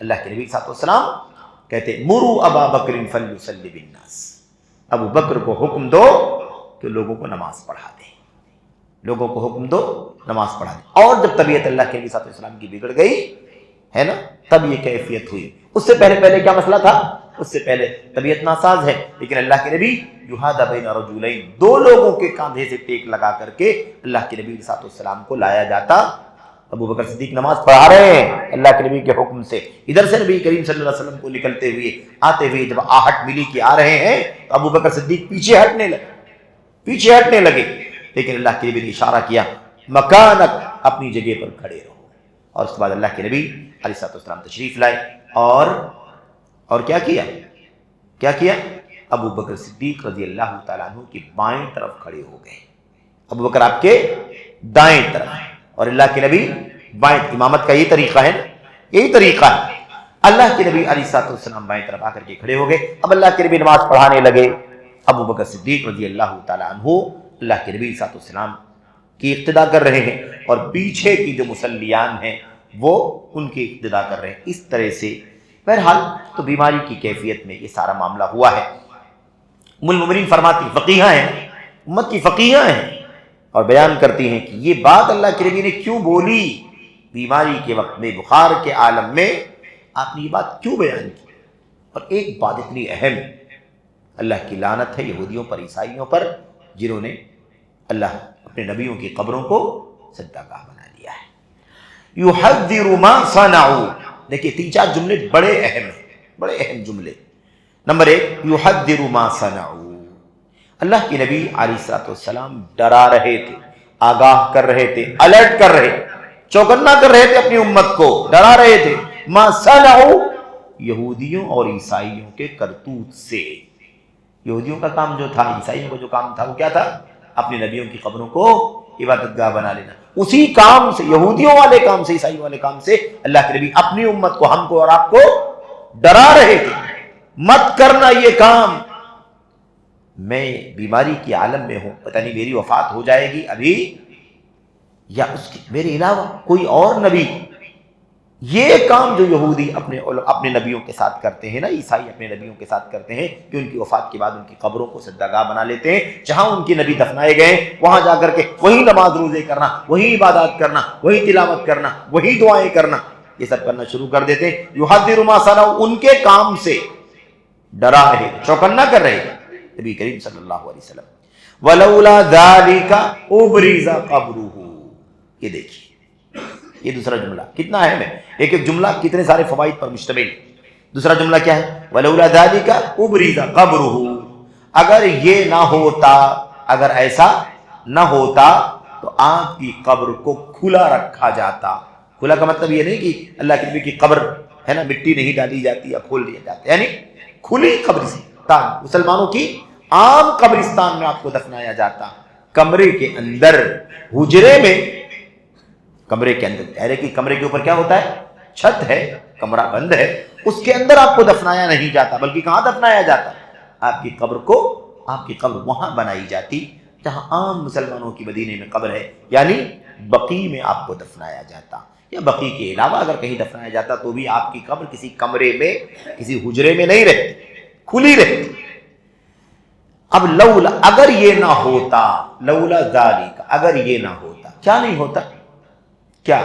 S2: اللہ کے نبی صلی اللہ علیہ وسلم کہتے مروا ابا بکر فلیصلی بالناس، ابو بکر کو حکم دو کہ لوگوں کو نماز پڑھا دیں، لوگوں کو حکم دو نماز پڑھا دیں۔ اور جب طبیعت اللہ کے نبی صلی اللہ علیہ وسلم کی بگڑ گئی ہے نا، تب یہ کیفیت ہوئی۔ اس سے پہلے کیا مسئلہ تھا؟ اس سے پہلے طبیعت ناساز ہے، لیکن اللہ کے نبی یحاذ بین رجلین، دو لوگوں کے کاندھے سے ٹیک لگا کر کے اللہ کے نبی صلی اللہ علیہ وسلم کو لایا جاتا۔ ابو بکر صدیق نماز پڑھا رہے ہیں اللہ کے نبی کے حکم سے، ادھر سے نبی کریم صلی اللہ علیہ وسلم کو نکلتے ہوئے آتے ہوئے جب آہٹ ملی کہ آ رہے ہیں، تو ابو بکر صدیق پیچھے ہٹنے لگے، لیکن اللہ کے نبی نے اشارہ کیا مکانک، اپنی جگہ پر کھڑے رہو۔ اور اس کے بعد اللہ کے نبی علیہ الصلوۃ والسلام تشریف لائے، اور کیا کیا؟ ابو بکر صدیق رضی اللہ تعالیٰ عنہ کی بائیں طرف کھڑے ہو گئے، ابو بکر آپ کے دائیں طرف، اور اللہ کے نبی بائیں۔ امامت کا یہی طریقہ ہے نا، یہی طریقہ ہے۔ اللہ کے نبی علیہ الصلوۃ والسلام بائیں طرف آ کر کے کھڑے ہو گئے۔ اب اللہ کے نبی نماز پڑھانے لگے، ابو بکر صدیق رضی اللہ تعالیٰ عنہ اللہ کے نبی صلی اللہ علیہ وسلم کی اقتدا کر رہے ہیں اور پیچھے کی جو مصلیان ہیں وہ ان کی اقتدا کر رہے ہیں. اس طرح سے بہرحال تو بیماری کی کیفیت میں یہ سارا معاملہ ہوا ہے. ام المؤمنین فرماتی فقیہہ ہیں، امت کی فقیہہ ہیں، اور بیان کرتی ہیں کہ یہ بات اللہ کے نبی نے کیوں بولی بیماری کے وقت میں، بخار کے عالم میں آپ نے یہ بات کیوں بیان کی. اور ایک بات اتنی اہم، اللہ کی لعنت ہے یہودیوں پر، عیسائیوں پر، جنہوں نے اللہ اپنے نبیوں کی قبروں کو سجدہ گاہ بنا لیا ہے. یحذر ما صنعوا، دیکھیے 3-4 جملے بڑے اہم ہیں، بڑے اہم جملے. نمبر 1 یحذر ما صنعوا، اللہ کے نبی علیہ السلام ڈرا رہے تھے، آگاہ کر رہے تھے، الرٹ کر رہے، چوکنا کر رہے تھے اپنی امت کو، ڈرا رہے تھے ما صنعوا، یہودیوں اور عیسائیوں کے کرتوت سے. یہودیوں کا کام جو تھا، عیسائیوں کا جو کام تھا وہ کیا تھا؟ اپنے نبیوں کی قبروں کو عبادت گاہ بنا لینا. اسی کام سے، یہودیوں والے کام سے، عیسائیوں والے کام سے اللہ کے نبی اپنی امت کو، ہم کو اور آپ کو ڈرا رہے تھے، مت کرنا یہ کام. میں بیماری کی عالم میں ہوں، پتہ نہیں میری وفات ہو جائے گی ابھی یا اس کی میرے علاوہ کوئی اور نبی. یہ کام جو یہودی اپنے نبیوں کے ساتھ کرتے ہیں نا، عیسائی اپنے نبیوں کے ساتھ کرتے ہیں کہ ان کی وفات کے بعد ان کی قبروں کو سجدہ گاہ بنا لیتے ہیں، جہاں ان کے نبی دفنائے گئے وہاں جا کر کے وہی نماز روزے کرنا، وہی عبادات کرنا، وہی تلاوت کرنا، وہی دعائیں کرنا، یہ سب کرنا شروع کر دیتے ہیں. یحذر ما صنعوا، ان کے کام سے ڈرا رہے، چوکنا کر رہے نبی کریم صلی اللہ علیہ وسلم. ولولا ذالک ابرز قبرہ، یہ دیکھیے یہ دوسرا جملہ کتنا اہم ہے. ایک ایک جملہ کتنے سارے فوائد پر مشتمل. دوسرا جملہ کیا ہے؟ ولولا ذالک ابرز قبرہ، اگر یہ نہ ہوتا، اگر ایسا نہ ہوتا تو آپ کی قبر کو کھلا رکھا جاتا. کھلا کا مطلب یہ نہیں کہ اللہ کے نبی کی قبر ہے نا مٹی نہیں ڈالی جاتی یا کھول دیا جاتا، یعنی کھلی قبرستان، مسلمانوں کی عام قبرستان میں آپ کو دفنایا جاتا، کمرے کے اندر، حجرے میں. کمرے کے اندر، ظاہر ہے کہ کمرے کے اوپر کیا ہوتا ہے؟ چھت ہے، کمرہ بند ہے، اس کے اندر آپ کو دفنایا نہیں جاتا، بلکہ کہاں دفنایا جاتا؟ آپ کی قبر کو، آپ کی قبر وہاں بنائی جاتی جہاں عام مسلمانوں کی مدینے میں قبر ہے، یعنی بقیع میں آپ کو دفنایا جاتا، یا بقیع کے علاوہ اگر کہیں دفنایا جاتا تو بھی آپ کی قبر کسی کمرے میں، کسی حجرے میں نہیں رہتی، کھلی رہتی. اب لولا، اگر یہ نہ ہوتا، لولا ذالک، اگر یہ نہ ہوتا، کیا نہیں ہوتا؟ کیا؟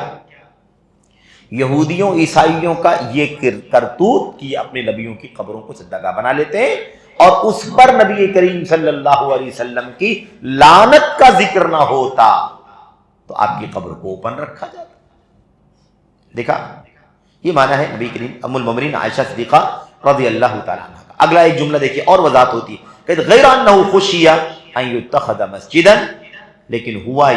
S2: یہودیوں عیسائیوں کا یہ کرتوت کہ اپنے نبیوں کی قبروں کو سجدہ گاہ بنا لیتے ہیں اور اس پر نبی کریم صلی اللہ علیہ وسلم کی لعنت کا ذکر نہ ہوتا تو آپ کی قبر کو اوپن رکھا جاتا. دیکھا، یہ معنی ہے نبی کریم ام المؤمنین عائشہ صدیقہ رضی اللہ تعالیٰ عنہ کا. اگلا ایک جملہ دیکھیے اور وضاحت ہوتی ہے کہ غیر انہ خشیہ ان یتخذ مسجدا، لیکن ہوا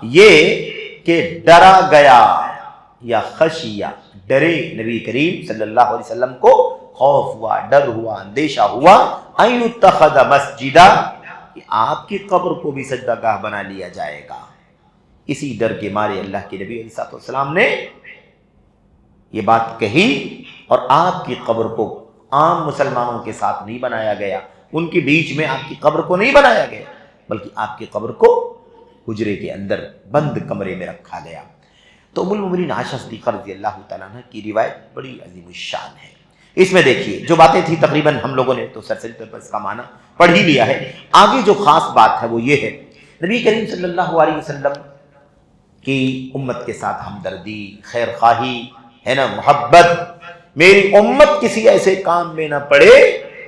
S2: یہ کہ ڈرا گیا، یا خشیہ، ڈرے نبی کریم صلی اللہ علیہ وسلم کو، خوف ہوا، ڈر ہوا، اندیشہ ہوا، ان یتخذ مسجدا، کہ آپ کی قبر کو بھی سجدہ گاہ بنا لیا جائے گا. اسی ڈر کے مارے اللہ کے نبی علیہ السلام نے یہ بات کہی، اور آپ کی قبر کو عام مسلمانوں کے ساتھ نہیں بنایا گیا، ان کے بیچ میں آپ کی قبر کو نہیں بنایا گیا، بلکہ آپ کی قبر کو حجرے کے اندر بند کمرے میں رکھا گیا. تو ام المؤمنین عائشہ صدیقہ رضی اللہ تعالیٰ عنہ کی روایت بڑی عظیم الشان ہے. اس میں دیکھیے جو باتیں تھیں تقریباً ہم لوگوں نے تو سرسری طور پر اس کا معنی پڑھ ہی لیا ہے. آگے جو خاص بات ہے وہ یہ ہے، نبی کریم صلی اللہ علیہ وسلم کی امت کے ساتھ ہمدردی، خیر خواہی ہے نا، محبت. میری امت کسی ایسے کام میں نہ پڑے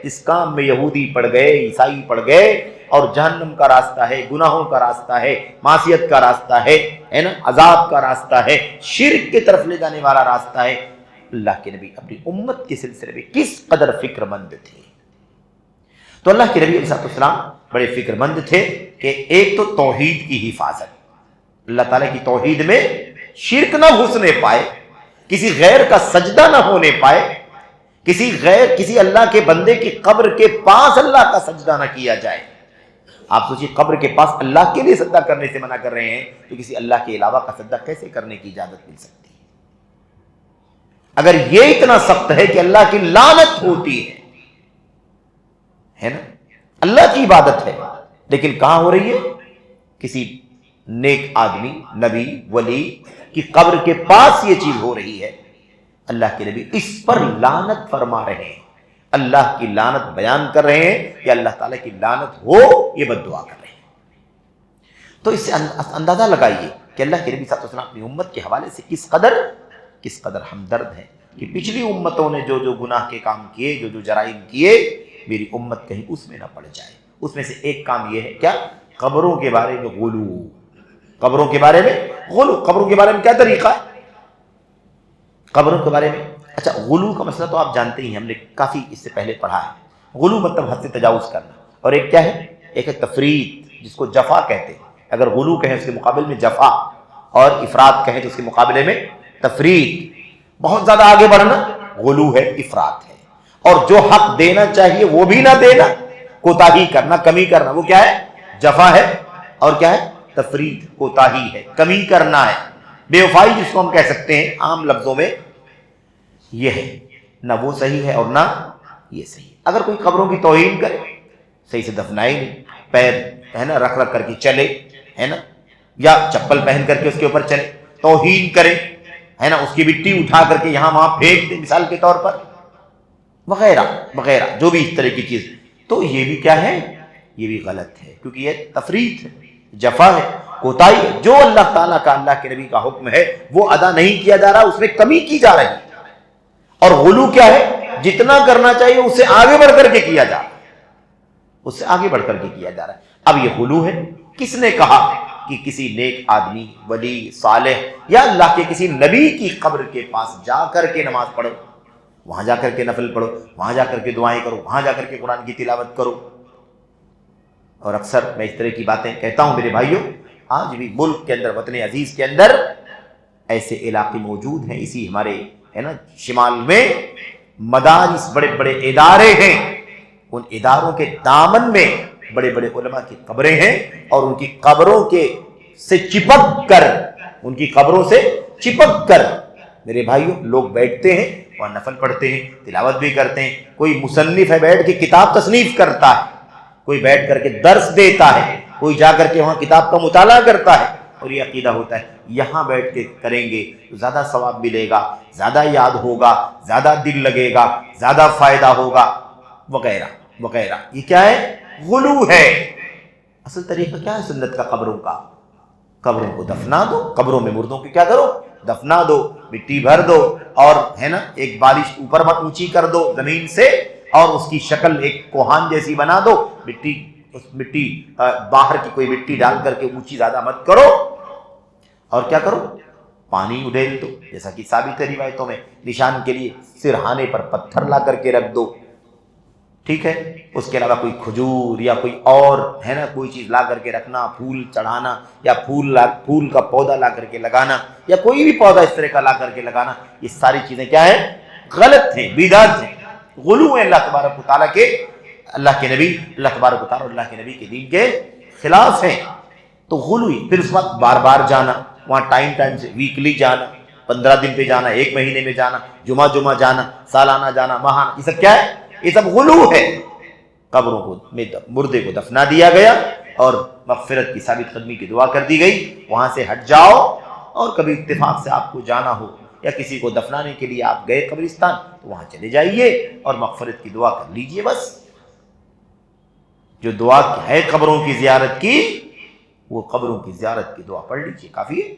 S2: اس کام میں یہودی پڑ گئے، عیسائی پڑ گئے، اور جہنم کا راستہ ہے، گناہوں کا راستہ ہے، معصیت کا راستہ ہے نا، عذاب کا راستہ ہے، شرک کی طرف لے جانے والا راستہ ہے. اللہ کے نبی اپنی امت کے سلسلے میں کس قدر فکر مند تھے. تو اللہ کے نبی علیہ السلام بڑے فکر مند تھے کہ ایک تو توحید کی حفاظت، اللہ تعالیٰ کی توحید میں شرک نہ گھسنے پائے، کسی غیر کا سجدہ نہ ہونے پائے، کسی اللہ کے بندے کی قبر کے پاس اللہ کا سجدہ نہ کیا جائے. آپ سوچیے قبر کے پاس اللہ کے لیے سجدہ کرنے سے منع کر رہے ہیں تو کسی اللہ کے علاوہ کا سجدہ کیسے کرنے کی اجازت مل سکتی ہے؟ اگر یہ اتنا سخت ہے کہ اللہ کی لعنت ہوتی ہے ہے نا، اللہ کی عبادت ہے، لیکن کہاں ہو رہی ہے؟ کسی نیک آدمی، نبی، ولی کی قبر کے پاس یہ چیز ہو رہی ہے۔ اللہ کے نبی اس پر لعنت فرما رہے ہیں، اللہ کی لعنت بیان کر رہے ہیں کہ اللہ تعالیٰ کی لعنت ہو، یہ بد دعا کر رہے ہیں۔ تو اس سے اندازہ لگائیے کہ اللہ کے نبی صلی اللہ علیہ وسلم اپنی امت کے حوالے سے کس قدر ہمدرد ہیں، کہ پچھلی امتوں نے جو گناہ کے کام کیے، جو جرائم کیے، میری امت کہیں اس میں نہ پڑ جائے۔ اس میں سے ایک کام یہ ہے، کیا؟ قبروں کے بارے میں غلو۔ قبروں کے بارے میں غلو۔ قبروں کے بارے میں کیا طریقہ ہے؟ قبروں کے بارے میں، اچھا، غلو کا مسئلہ تو آپ جانتے ہی ہیں، ہم نے کافی اس سے پہلے پڑھا ہے۔ غلو مطلب حد سے تجاوز کرنا، اور ایک کیا ہے؟ ایک ہے تفرید، جس کو جفا کہتے ہیں۔ اگر غلو کہیں اس کے مقابل میں جفا، اور افراط کہیں تو اس کے مقابلے میں تفرید۔ بہت زیادہ آگے بڑھنا غلو ہے، افراط ہے، اور جو حق دینا چاہیے وہ بھی نہ دینا، کوتاہی کرنا، کمی کرنا، وہ کیا ہے؟ جفا ہے۔ اور کیا ہے؟ تفرید، کوتاہی ہے، کمی کرنا ہے، بے وفائی جس کو ہم کہہ سکتے ہیں عام لفظوں میں، یہ ہے۔ نہ وہ صحیح ہے اور نہ یہ صحیح۔ اگر کوئی قبروں کی توہین کرے، صحیح سے دفنائے نہیں، پیر ہے نا رکھ کے چلے، ہے نا، یا چپل پہن کر کے اس کے اوپر چلے، توہین کرے، ہے نا، اس کی مٹی اٹھا کر کے یہاں وہاں پھینک دے مثال کے طور پر، وغیرہ وغیرہ، جو بھی اس طرح کی چیز، تو یہ بھی کیا ہے؟ یہ بھی غلط ہے، کیونکہ یہ تفرید ہے، جفا ہے، کوتاہی ہے۔ جو اللہ تعالیٰ کا، اللہ کے نبی کا حکم ہے وہ ادا نہیں کیا جا رہا، اس میں کمی کی جا رہی ہے۔ اور غلو کیا ہے؟ جتنا کرنا چاہیے اس سے آگے بڑھ کر کے کیا جا رہا ہے، اس سے آگے بڑھ کر کے کیا جا رہا ہے۔ اب یہ غلو ہے۔ کس نے کہا کہ کسی نیک آدمی، ولی، صالح یا اللہ کے کسی نبی کی قبر کے پاس جا کر کے نماز پڑھو، وہاں جا کر کے نفل پڑھو، وہاں جا کر کے دعائیں کرو، وہاں جا کر کے قرآن کی تلاوت کرو؟ اور اکثر میں اس طرح کی باتیں کہتا ہوں میرے بھائیوں، آج بھی ملک کے اندر، وطن عزیز کے اندر ایسے علاقے موجود ہیں، اسی ہمارے ہے نا شمال میں مدارس، بڑے بڑے ادارے ہیں، ان اداروں کے دامن میں بڑے بڑے علماء کی قبریں ہیں، اور ان کی قبروں سے چپک کر، ان کی قبروں سے چپک کر میرے بھائیوں لوگ بیٹھتے ہیں اور نفل پڑھتے ہیں، تلاوت بھی کرتے ہیں۔ کوئی مصنف ہے بیٹھ کے کتاب تصنیف کرتا ہے، کوئی بیٹھ کر کے درس دیتا ہے، کوئی جا کر کے وہاں کتاب کا مطالعہ کرتا ہے، اور یہ عقیدہ ہوتا ہے یہاں بیٹھ کے کریں گے تو زیادہ ثواب ملے گا، زیادہ یاد ہوگا، زیادہ دل لگے گا، زیادہ فائدہ ہوگا، وغیرہ وغیرہ۔ یہ کیا ہے؟ غلو ہے۔ اصل طریقہ کیا ہے سنت کا؟ قبروں کا، قبروں کو دفنا دو، قبروں میں مردوں کی کیا کرو؟ دفنا دو، مٹی بھر دو، اور ہے نا ایک بالش اوپر اونچی کر دو زمین سے، اور اس کی شکل ایک کوہان جیسی بنا دو، مٹی باہر کی کوئی مٹی ڈال کر کے اونچی زیادہ مت کرو، اور کیا کرو؟ پانی اڈیل دو، جیسا کہ ثابت ہے روایتوں میں، نشان کے لیے سرہانے پر پتھر لا کر کے رکھ دو، ٹھیک ہے؟ اس کے علاوہ کوئی کھجور یا کوئی اور ہے نا کوئی چیز لا کر کے رکھنا، پھول چڑھانا، یا پھول کا پودا لا کر کے لگانا، یا کوئی بھی پودا اس طرح کا لا کر کے لگانا، یہ ساری چیزیں کیا ہیں؟ غلط ہیں، بدعت ہیں، غلو ہیں، اللہ تبارک و تعالیٰ کے، اللہ کے نبی، اللہ تبارک و تعالیٰ اور اللہ کے نبی کے دین کے خلاف ہیں۔ تو غلو ہی۔ پھر اس وقت بار بار جانا وہاں، ٹائم سے، ویکلی جانا، 15 دن پہ جانا، 1 مہینے میں جانا، جمعہ جانا، سالانہ جانا، ماہانہ، یہ سب کیا ہے؟ یہ سب غلو ہے۔ قبروں کو مردے کو دفنا دیا گیا، اور مغفرت کی ثابت قدمی کی دعا کر دی گئی، وہاں سے ہٹ جاؤ، اور کبھی اتفاق سے آپ کو جانا ہو یا کسی کو دفنانے کے لیے آپ گئے قبرستان تو وہاں چلے جائیے اور مغفرت کی دعا کر لیجئے۔ بس جو دعا ہے قبروں کی زیارت کی، وہ قبروں کی زیارت کی دعا پڑھ لیجئے، کافی ہے۔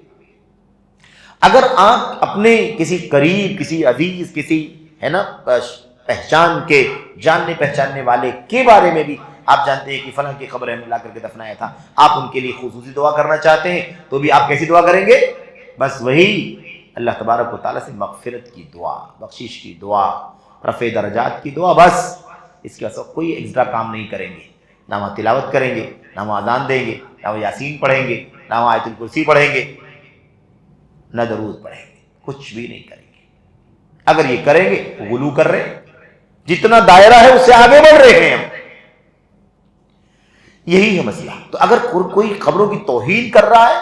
S2: اگر آپ اپنے کسی قریب، کسی عزیز، کسی ہے نا پہچان کے، جاننے پہچاننے والے کے بارے میں بھی آپ جانتے ہیں کہ فلاں کی قبر ہم لا کر کے دفنایا تھا، آپ ان کے لیے خصوصی دعا کرنا چاہتے ہیں، تو بھی آپ کیسی دعا کریں گے؟ بس وہی اللہ تبارک و تعالیٰ سے مغفرت کی دعا، بخشش کی دعا، رفع درجات کی دعا، بس اس کے بعد کوئی ایکسٹرا کام نہیں کریں گے، نہ وہاں تلاوت کریں گے، نہ وہاں اذان دیں گے، نہ وہ یاسین پڑھیں گے، نہ وہاں آیت الکرسی پڑھیں گے، نہ درود پڑھیں گے، کچھ بھی نہیں کریں گے۔ اگر یہ کریں گے تو غلو کر رہے ہیں، جتنا دائرہ ہے اس سے آگے بڑھ رہے ہیں ہم، یہی ہے مسئلہ۔ تو اگر کوئی قبروں کی توہین کر رہا ہے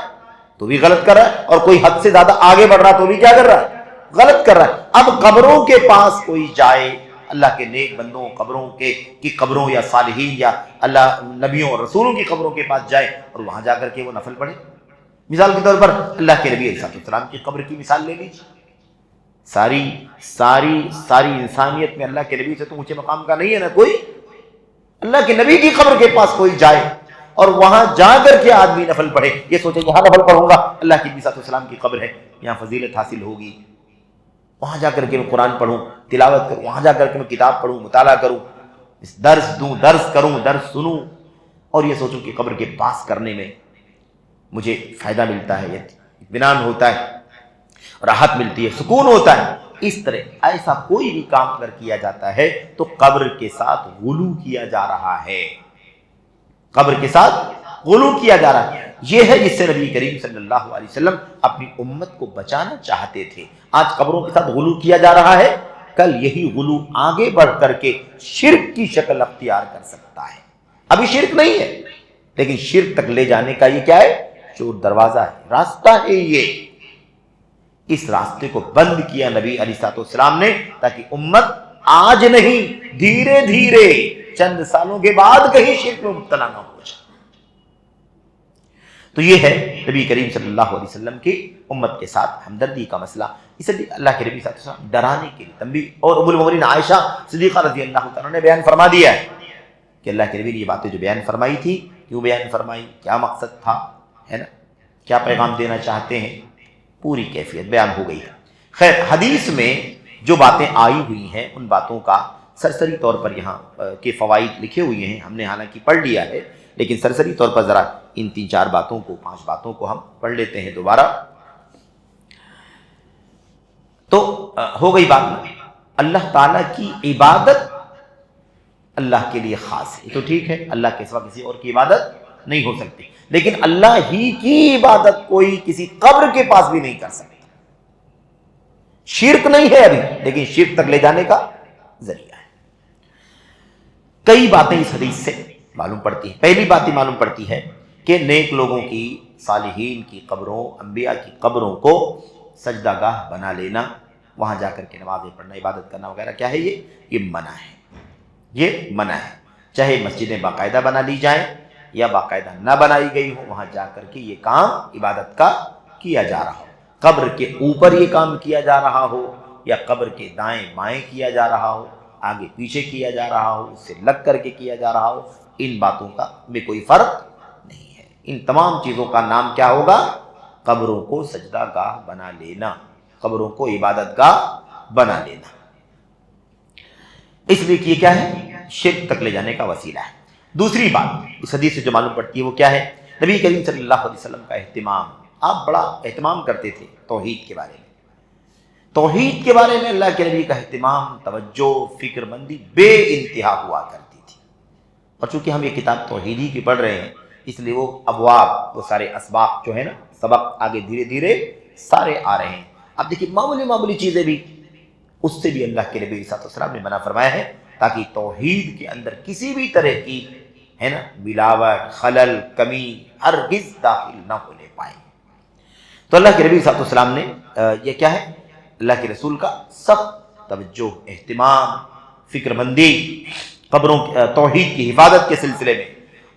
S2: تو بھی غلط کر رہا ہے، اور کوئی حد سے زیادہ آگے بڑھ رہا ہے تو بھی کیا کر رہا ہے؟ غلط کر رہا ہے۔ اب قبروں کے پاس کوئی جائے اللہ کے نیک بندوں قبروں کی قبروں یا صالحین یا اللہ نبیوں اور رسولوں کی قبروں کے پاس جائے اور وہاں جا کر کے وہ نفل پڑھے. مثال کے طور پر اللہ کے نبی علیہ السلام کی قبر کی مثال لے لیجیے. ساری انسانیت میں اللہ کے نبی سے تو اونچے مقام کا نہیں ہے نا کوئی. اللہ کے نبی کی قبر کے پاس کوئی جائے اور وہاں جا کر کے آدمی نفل پڑھے, یہ سوچے یہاں نفل پڑھوں گا, اللہ کے نبی صلی اللہ علیہ وسلم کی قبر ہے, یہاں فضیلت حاصل ہوگی, وہاں جا کر کے میں قرآن پڑھوں, تلاوت کروں, وہاں جا کر کے میں کتاب پڑھوں, مطالعہ کروں, درس دوں, درس کروں, درس سنوں, اور یہ سوچوں کہ قبر کے پاس کرنے میں مجھے فائدہ ملتا ہے, اطمینان ہوتا ہے, راحت ملتی ہے, سکون ہوتا ہے. اس طرح ایسا کوئی بھی کام اگر کیا جاتا ہے تو قبر کے ساتھ غلو کیا جا رہا ہے, قبر کے ساتھ غلو کیا جا رہا ہے. یہ ہے جس سے نبی کریم صلی اللہ علیہ وسلم اپنی امت کو بچانا چاہتے تھے. آج قبروں کے ساتھ غلو کیا جا رہا ہے, کل یہی غلو آگے بڑھ کر کے شرک کی شکل اختیار کر سکتا ہے. ابھی شرک نہیں ہے لیکن شرک تک لے جانے کا یہ کیا ہے, چور دروازہ ہے, راستہ ہے. یہ اس راستے کو بند کیا نبی علیہ السلام نے تاکہ امت آج نہیں دھیرے دھیرے چند سالوں کے بعد کہیں شرک میں مبتلا نہ ہو جائے. تو یہ ہے نبی کریم صلی اللہ علیہ وسلم کی امت کے ساتھ ہمدردی کا مسئلہ. اس لیے اللہ کے نبی صلی اللہ علیہ وسلم ڈرانے کے لیے تنبیہ, اور ام المؤمنین عائشہ صدیقہ رضی اللہ تعالیٰ نے بیان فرما دیا ہے کہ اللہ کے نبی نے یہ باتیں جو بیان فرمائی تھی, کیوں بیان فرمائی, کیا مقصد تھا, ہے نا, کیا پیغام دینا چاہتے ہیں, پوری کیفیت بیان ہو گئی ہے. خیر, حدیث میں جو باتیں آئی ہوئی ہیں ان باتوں کا سرسری طور پر یہاں کے فوائد لکھے ہوئے ہیں, ہم نے حالانکہ پڑھ لیا ہے لیکن سرسری طور پر ذرا ان 3-4 باتوں کو 5 باتوں کو ہم پڑھ لیتے ہیں دوبارہ. تو ہو گئی بات, اللہ تعالیٰ کی عبادت اللہ کے لیے خاص ہے, تو ٹھیک ہے, اللہ کے سوا کسی اور کی عبادت نہیں ہو سکتی, لیکن اللہ ہی کی عبادت کوئی کسی قبر کے پاس بھی نہیں کر سکتا. شرک نہیں ہے ابھی لیکن شرک تک لے جانے کا ذریعہ ہے. کئی باتیں اس حدیث سے معلوم پڑتی ہیں. پہلی بات یہ معلوم پڑتی ہے کہ نیک لوگوں کی, صالحین کی قبروں, انبیاء کی قبروں کو سجدہ گاہ بنا لینا, وہاں جا کر کے نمازیں پڑھنا, عبادت کرنا وغیرہ کیا ہے, یہ منع ہے, یہ منع ہے. چاہے مسجدیں باقاعدہ بنا لی جائیں یا باقاعدہ نہ بنائی گئی ہو, وہاں جا کر کے یہ کام عبادت کا کیا جا رہا ہو, قبر کے اوپر یہ کام کیا جا رہا ہو یا قبر کے دائیں بائیں کیا جا رہا ہو, آگے پیچھے کیا جا رہا ہو, اس سے لگ کر کے کیا جا رہا ہو, ان باتوں کا میں کوئی فرق نہیں ہے. ان تمام چیزوں کا نام کیا ہوگا, قبروں کو سجدہ گاہ بنا لینا, قبروں کو عبادت گاہ بنا لینا. اس لیے کہ یہ کیا ہے, شرک تک لے جانے کا وسیلہ ہے. دوسری بات اس حدیث سے جو معلوم پڑتی ہے وہ کیا ہے, نبی کریم صلی اللہ علیہ وسلم کا اہتمام, آپ بڑا اہتمام کرتے تھے توحید کے بارے میں. توحید کے بارے میں اللہ کے نبی کا اہتمام, توجہ, فکر مندی بے انتہا ہوا کرتی تھی. اور چونکہ ہم یہ کتاب توحیدی کی پڑھ رہے ہیں اس لیے وہ ابواب, وہ سارے اسباق جو ہے نا, سبق آگے دھیرے دھیرے سارے آ رہے ہیں. اب دیکھیے معمولی چیزیں بھی, اس سے بھی اللہ کے نبی صلی اللہ علیہ وسلم نے منع فرمایا ہے تاکہ توحید کے اندر کسی بھی طرح کی, ہے نا, ملاوٹ, خلل, کمی ہرگز داخل نہ ہونے پائے. تو اللہ کے نبی صلی اللہ علیہ وسلم نے یہ کیا ہے, اللہ کے رسول کا سخت توجہ, اہتمام, فکر مندی قبروں توحید کی حفاظت کے سلسلے میں,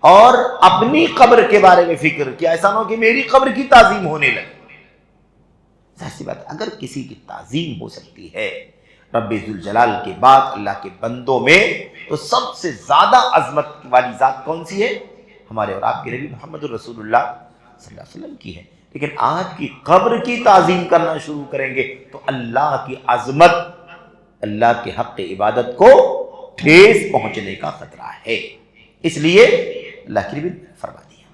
S2: اور اپنی قبر کے بارے میں فکر کیا, ایسا نہ ہو کہ میری قبر کی تعظیم ہونے لگے. ظاہر سی بات, اگر کسی کی تعظیم ہو سکتی ہے رب ذوالجلال کے بعد اللہ کے بندوں میں, تو سب سے زیادہ عظمت والی ذات کون سی ہے, ہمارے اور آپ کے نبی محمد الرسول اللہ صلی اللہ علیہ وسلم کی ہے. لیکن آج کی قبر کی تعظیم کرنا شروع کریں گے تو اللہ کی عظمت, اللہ کے حق عبادت کو ٹھیس پہنچنے کا خطرہ ہے. اس لیے اللہ کے نبی نے فرما دیا.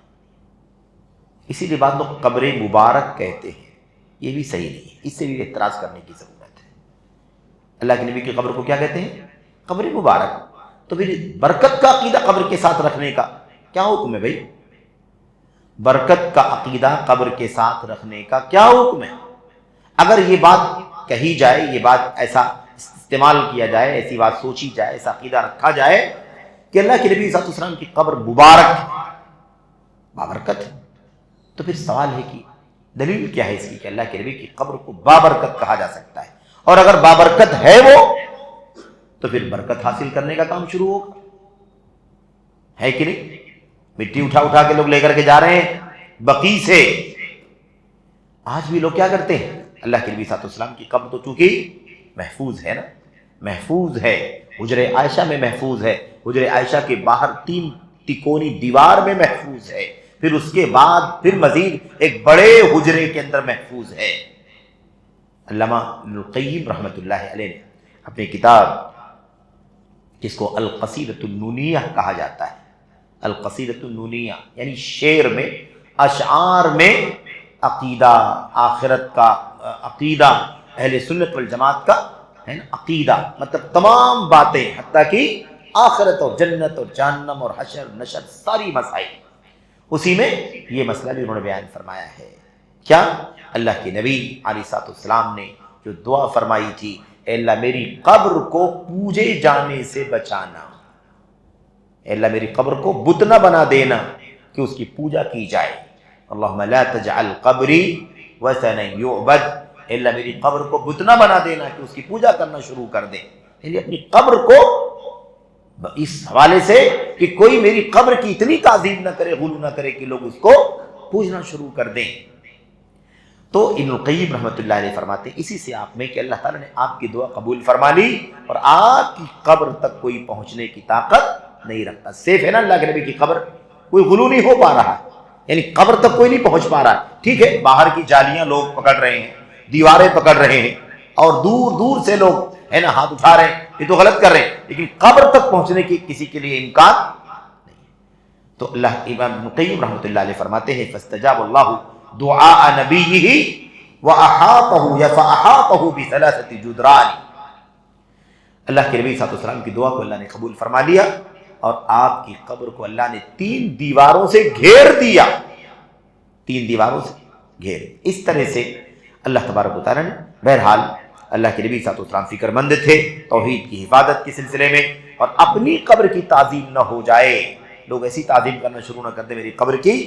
S2: اسی لیے بعض لوگ قبر مبارک کہتے ہیں, یہ بھی صحیح نہیں ہے, اس سے بھی اعتراض کرنے کی ضرورت ہے. اللہ کے نبی کی قبر کو کیا کہتے ہیں, قبر مبارک. تو پھر برکت کا عقیدہ قبر کے ساتھ رکھنے کا کیا حکم ہے بھائی, برکت کا عقیدہ قبر کے ساتھ رکھنے کا کیا حکم ہے؟ اگر یہ بات کہی جائے, یہ بات ایسا استعمال کیا جائے, ایسی بات سوچی جائے, ایسا عقیدہ رکھا جائے کہ اللہ کے نبی صلی اللہ علیہ وسلم کی قبر مبارک بابرکت ہے, تو پھر سوال ہے کہ دلیل کیا ہے اس کی کہ اللہ کے نبی کی قبر کو بابرکت کہا جا سکتا ہے؟ اور اگر بابرکت ہے وہ, تو پھر برکت حاصل کرنے کا کام شروع ہوگا، ہے کہ نہیں؟ مٹی اٹھا اٹھا کے لوگ لے کر کے جا رہے ہیں بقیع سے۔ آج بھی لوگ کیا کرتے ہیں؟ اللہ کے نبی صلی اللہ علیہ وسلم کی قبر تو چونکہ محفوظ ہے نا، محفوظ ہے، حجر عائشہ میں محفوظ ہے، حجر عائشہ کے باہر 3 تکونی دیوار میں محفوظ ہے، پھر اس کے بعد پھر مزید ایک بڑے حجرے کے اندر محفوظ ہے۔ علامہ ابن القیم رحمۃ اللہ علیہ نے اپنی کتاب جس کو القصیدۃ النونیہ کہا جاتا ہے، القصیدۃ النونیہ یعنی شعر میں، اشعار میں عقیدہ آخرت کا، عقیدہ اہل سنت والجماعت کا ہے نا، عقیدہ مطلب تمام باتیں، حتیٰ کہ آخرت اور جنت اور جہنم اور حشر نشر ساری مسائل، اسی میں یہ مسئلہ بھی انہوں نے بیان فرمایا ہے۔ کیا؟ اللہ کے نبی علیہ الصلوۃ والسلام نے جو دعا فرمائی تھی، اے اللہ میری قبر کو پوجے جانے سے بچانا، اے اللہ میری قبر کو بت نہ بنا دینا کہ اس کی پوجا کی جائے، اللہم لا تجعل قبری وثنا یعبد، اے اللہ میری قبر کو بت نہ بنا دینا کہ اس کی پوجا کرنا شروع کر دیں، یعنی اپنی قبر کو اس حوالے سے کہ کوئی میری قبر کی اتنی تعظیم نہ کرے، غلو نہ کرے کہ لوگ اس کو پوجنا شروع کر دیں۔ تو ابن القیم رحمۃ اللہ علیہ فرماتے ہیں اسی سے آپ میں کہ اللہ تعالیٰ نے آپ کی دعا قبول فرما لی اور آپ کی قبر تک کوئی پہنچنے کی طاقت نہیں رکھتا۔ سیف ہے نا اللہ کے نبی کی قبر، کوئی غلو نہیں ہو پا رہا ہے، یعنی قبر تک کوئی نہیں پہنچ پا رہا ہے۔ ٹھیک ہے، باہر کی جالیاں لوگ پکڑ رہے ہیں، دیواریں پکڑ رہے ہیں، اور دور دور سے لوگ ہے نا ہاتھ اٹھا رہے ہیں، یہ تو غلط کر رہے ہیں، لیکن قبر تک پہنچنے کی کسی کے لیے امکان نہیں۔ تو اللہ امام ابن القیم رحمۃ اللہ علیہ فرماتے ہیں فاستجاب اللہ دعاء نبیہ وَأَحَاطَهُ فَأَحَاطَهُ بِثَلَاثَةِ جُدْرَانِ، اللہ کے نبی صلی اللہ علیہ وسلم کی دعا کو اللہ نے قبول فرما لیا اور آپ کی قبر کو اللہ نے 3 دیواروں سے گھیر دیا، 3 دیواروں سے گھیر۔ اس طرح سے اللہ تبارک و تعالیٰ نے، بہرحال اللہ کے نبی صلی اللہ علیہ وسلم فکر مند تھے توحید کی حفاظت کے سلسلے میں، اور اپنی قبر کی تعظیم نہ ہو جائے، لوگ ایسی تعظیم کرنا شروع نہ کر دیں میری قبر کی،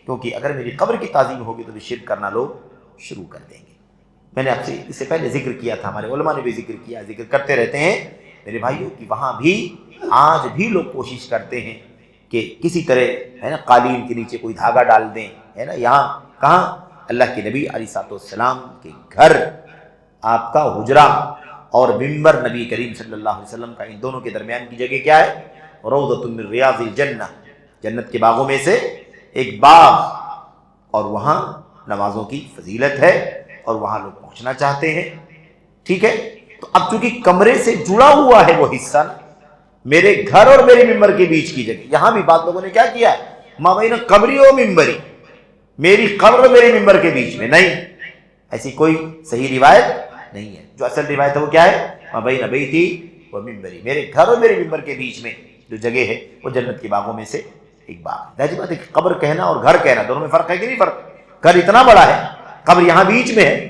S2: کیونکہ اگر میری قبر کی تعظیم ہوگی تو شرک کرنا لوگ شروع کر دیں گے۔ میں نے آپ سے اس سے پہلے ذکر کیا تھا، ہمارے علماء نے بھی ذکر کیا، ذکر کرتے رہتے ہیں میرے بھائیوں کہ وہاں بھی آج بھی لوگ کوشش کرتے ہیں کہ کسی طرح ہے نا قالین کے نیچے کوئی دھاگا ڈال دیں، ہے نا۔ یہاں کہاں؟ اللہ کے نبی علیہ الصلوۃ والسلام کے گھر، آپ کا حجرہ اور منبر نبی کریم صلی اللہ علیہ وسلم کا، ان دونوں کے درمیان کی جگہ کیا ہے؟ روضۃ من ریاض الجنہ، جنت کے باغوں میں سے ایک باغ، اور وہاں نمازوں کی فضیلت ہے اور وہاں لوگ پہنچنا چاہتے ہیں۔ ٹھیک ہے، تو اب چونکہ کمرے سے جڑا ہوا ہے وہ حصہ، میرے گھر اور میرے ممبر کے بیچ کی جگہ، یہاں بھی بعض لوگوں نے کیا کیا ہے، مابین قبری و ممبری، میری قبر اور میرے ممبر کے بیچ میں، نہیں، ایسی کوئی صحیح روایت نہیں ہے۔ جو اصل روایت ہے وہ کیا ہے؟ مابین بیتی و ممبری، میرے گھر اور میرے ممبر کے بیچ میں جو جگہ ہے وہ جنت کے باغوں میں سے ایک باغ ہے۔ ظاہر بات ہے کہ قبر کہنا اور گھر کہنا دونوں میں فرق ہے کہ نہیں فرق؟ گھر اتنا بڑا ہے، قبر یہاں بیچ میں ہے،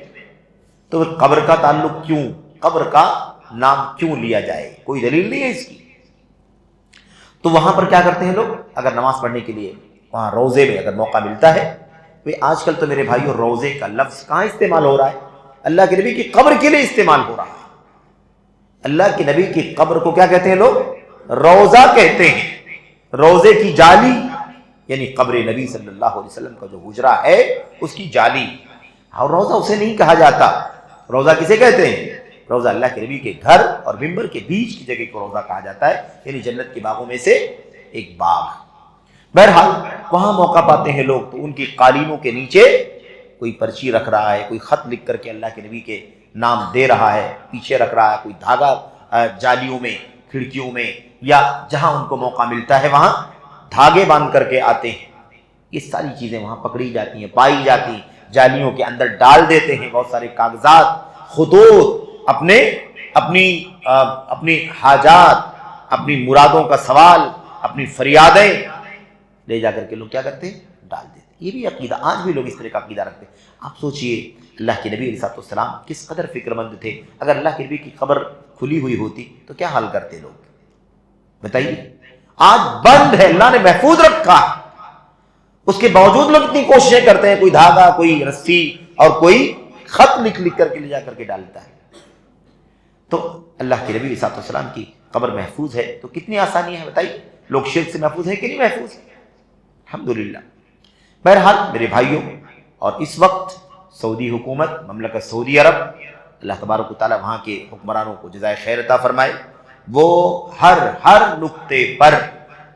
S2: تو قبر کا تعلق کیوں، قبر کا نام کیوں لیا جائے؟ کوئی دلیل نہیں ہے اس کی۔ تو وہاں پر کیا کرتے ہیں لوگ؟ اگر نماز پڑھنے کے لیے وہاں روضے میں اگر موقع ملتا ہے، آج کل تو میرے بھائیو روضے کا لفظ کہاں استعمال ہو رہا ہے؟ اللہ کے نبی کی قبر کے لیے استعمال ہو رہا ہے۔ اللہ کے نبی کی قبر کو کیا کہتے ہیں لوگ؟ روضہ کہتے ہیں، روضے کی جالی، یعنی قبر نبی صلی اللہ علیہ وسلم کا جو حجرہ ہے اس کی جالی، اور روضہ اسے نہیں کہا جاتا۔ روضہ کسے کہتے ہیں؟ روضہ اللہ کے نبی کے گھر اور ممبر کے بیچ کی جگہ کو روضہ کہا جاتا ہے، یعنی جنت کے باغوں میں سے ایک باغ۔ بہرحال وہاں موقع پاتے ہیں لوگ تو ان کی قالینوں کے نیچے کوئی پرچی رکھ رہا ہے، کوئی خط لکھ کر کے اللہ کے نبی کے نام دے رہا ہے، پیچھے رکھ رہا ہے، کوئی دھاگا جالیوں میں، کھڑکیوں میں، یا جہاں ان کو موقع ملتا ہے وہاں دھاگے باندھ کر کے آتے ہیں۔ یہ ساری چیزیں وہاں پکڑی جاتی ہیں، پائی جاتی ہیں، جالیوں کے اندر ڈال دیتے ہیں بہت سارے کاغذات، خطوط، اپنی حاجات، اپنی مرادوں کا سوال، اپنی فریادیں لے جا کر کے لوگ کیا کرتے ہیں؟ ڈال دیتے ہیں۔ یہ بھی عقیدہ، آج بھی لوگ اس طرح کا عقیدہ رکھتے ہیں۔ آپ سوچئے اللہ کے نبی علیہ الصلوۃ والسلام کس قدر فکر مند تھے، اگر اللہ کے نبی کی قبر کھلی ہوئی ہوتی تو کیا حال کرتے لوگ؟ بتائیے، آج بند ہے، اللہ نے محفوظ رکھا، اس کے باوجود لوگ اتنی کوششیں کرتے ہیں، کوئی دھاگا، کوئی رسی اور کوئی خط لکھ کر کے لے جا کر کے ڈالتا ہے۔ تو اللہ کے نبی صلی اللہ علیہ وسلم کی قبر محفوظ ہے تو کتنی آسانی ہے بتائیے. لوگ شرک سے محفوظ ہیں کہ نہیں محفوظ ہیں؟ الحمدللہ. بہرحال میرے بھائیوں، اور اس وقت سعودی حکومت، مملکت سعودی عرب، اللہ تبارک و تعالیٰ وہاں کے حکمرانوں کو جزائے خیر عطا فرمائے، وہ ہر نقطے پر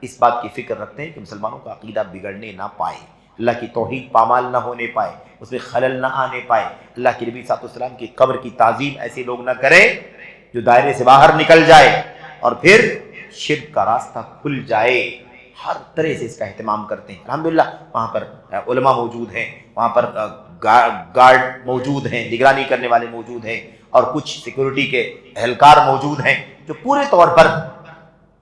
S2: اس بات کی فکر رکھتے ہیں کہ مسلمانوں کا عقیدہ بگڑنے نہ پائے، اللہ کی توحید پامال نہ ہونے پائے، اس میں خلل نہ آنے پائے. اللہ کے نبی صلی اللہ علیہ وسلم کی قبر کی تعظیم ایسے لوگ نہ کریں جو دائرے سے باہر نکل جائے اور پھر شرک کا راستہ کھل جائے. ہر طرح سے اس کا اہتمام کرتے ہیں. الحمدللہ وہاں پر علماء موجود ہیں، وہاں پر گارڈ موجود ہیں، نگرانی کرنے والے موجود ہیں، اور کچھ سیکورٹی کے اہلکار موجود ہیں جو پورے طور پر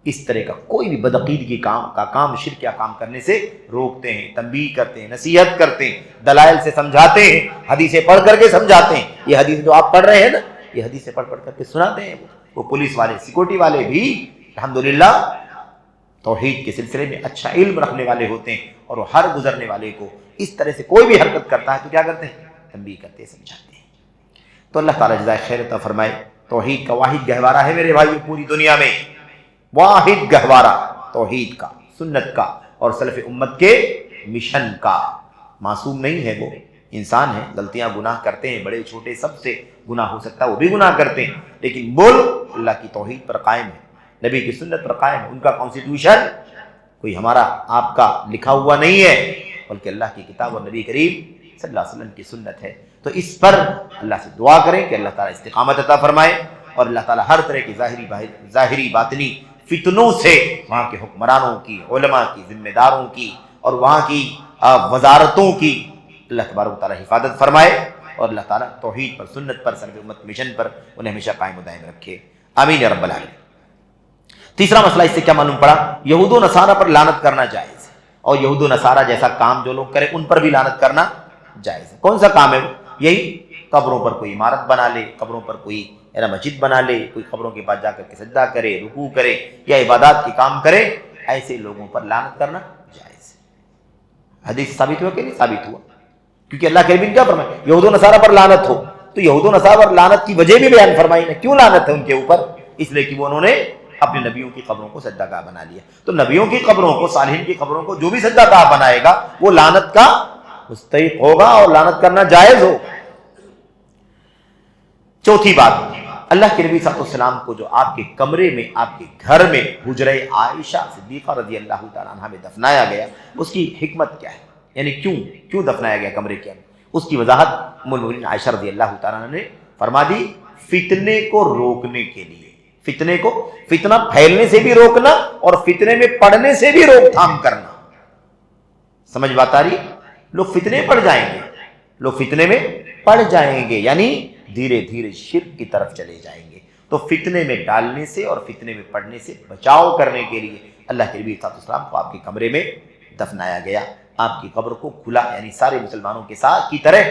S2: اس طرح کا کوئی بھی بدعقیدگی کام شرک یا کام کرنے سے روکتے ہیں، تنبیہ کرتے ہیں، نصیحت کرتے ہیں، دلائل سے سمجھاتے ہیں، حدیثیں پڑھ کر کے سمجھاتے ہیں. یہ حدیث جو آپ پڑھ رہے ہیں نا، یہ حدیثیں پڑھ کر کے سناتے ہیں. وہ پولیس والے، سیکورٹی والے بھی الحمدللہ توحید کے سلسلے میں اچھا علم رکھنے والے ہوتے ہیں، اور وہ ہر گزرنے والے کو اس طرح سے کوئی بھی حرکت کرتا ہے تو کیا کرتے ہیں؟ تنبیہ کرتے ہیں، سمجھاتے ہیں. تو اللہ تعالیٰ جزائے خیر عطا فرمائے. توحید کا واحد گہوارہ ہے میرے بھائیو پوری دنیا میں، واحد گہوارہ توحید کا، سنت کا، اور سلف امت کے مشن کا. معصوم نہیں ہے، وہ انسان ہے، غلطیاں گناہ کرتے ہیں، بڑے چھوٹے سب سے گناہ ہو سکتا ہے، وہ بھی گناہ کرتے ہیں، لیکن ملک اللہ کی توحید پر قائم ہے، نبی کی سنت پر قائم ہے. ان کا کانسٹیٹیوشن کوئی ہمارا آپ کا لکھا ہوا نہیں ہے، بلکہ اللہ کی کتاب اور نبی کریم صلی اللہ علیہ وسلم کی سنت ہے. تو اس پر اللہ سے دعا کریں کہ اللہ تعالیٰ استقامت عطا فرمائے، اور اللہ تعالیٰ ہر طرح کی ظاہری باطنی فتنوں سے وہاں کے حکمرانوں کی، علماء کی، ذمہ داروں کی، اور وہاں کی وزارتوں کی اللہ تبارک و تعالیٰ حفاظت فرمائے، اور اللہ تعالیٰ توحید پر، سنت پر، سلف امت مشن پر انہیں ہمیشہ قائم و دائم رکھے. آمین یا رب العالمین. تیسرا مسئلہ اس سے کیا معلوم پڑا؟ یہود و نصارہ پر لعنت کرنا جائز ہے، اور یہود و نصارہ جیسا کام جو لوگ کریں ان پر بھی لعنت کرنا جائز ہے. کون سا کام ہے وہ؟ یہی قبروں پر کوئی عمارت بنا لے، قبروں پر کوئی مسجد بنا لے، کوئی قبروں کے پاس جا کر کے سجدہ کرے، رکوع کرے، یا عبادات کے کام کرے، ایسے لوگوں پر لعنت کرنا جائز ہے. حدیث ثابت ہوا کہ نہیں ثابت ہوا؟ کیونکہ اللہ کے نبی نے کیا فرمایا؟ یہود و نصارہ پر لعنت ہو، تو یہود و نصارہ پر لعنت کی وجہ بھی بیان فرمائی نا. کیوں لعنت ہے ان کے اوپر؟ اس لیے کہ وہ انہوں نے اپنے نبیوں کی قبروں کو سجدہ گاہ بنا لیا. تو نبیوں کی قبروں کو، صالحین کی قبروں کو جو بھی سجدہ گاہ بنائے گا وہ لعنت کا مستحق ہوگا، اور لعنت کرنا جائز ہوگا. چوتھی بات، اللہ کے نبی صلی اللہ علیہ وسلم کو جو آپ کے کمرے میں، آپ کے گھر میں حجرہ عائشہ صدیقہ رضی اللہ تعالیٰ عنہ میں دفنایا گیا، اس کی حکمت کیا ہے؟ یعنی کیوں دفنایا گیا کمرے کے اندر؟ اس کی وضاحت ام المؤمنین عائشہ رضی اللہ تعالیٰ عنہ نے فرما دی، فتنے کو روکنے کے لیے. فتنہ پھیلنے سے بھی روکنا، اور فتنے میں پڑنے سے بھی روک تھام کرنا. سمجھ بات آ رہی؟ لوگ فتنے پڑ جائیں گے، یعنی دھیرے دھیرے شرک کی طرف چلے جائیں گے. تو فتنے میں ڈالنے سے اور فتنے میں پڑنے سے بچاؤ کرنے کے لیے اللہ کے نبی صلی اللہ علیہ وسلم کو آپ کے کمرے میں دفنایا گیا. آپ کی قبر کو کھلا، یعنی سارے مسلمانوں کے ساتھ کی طرح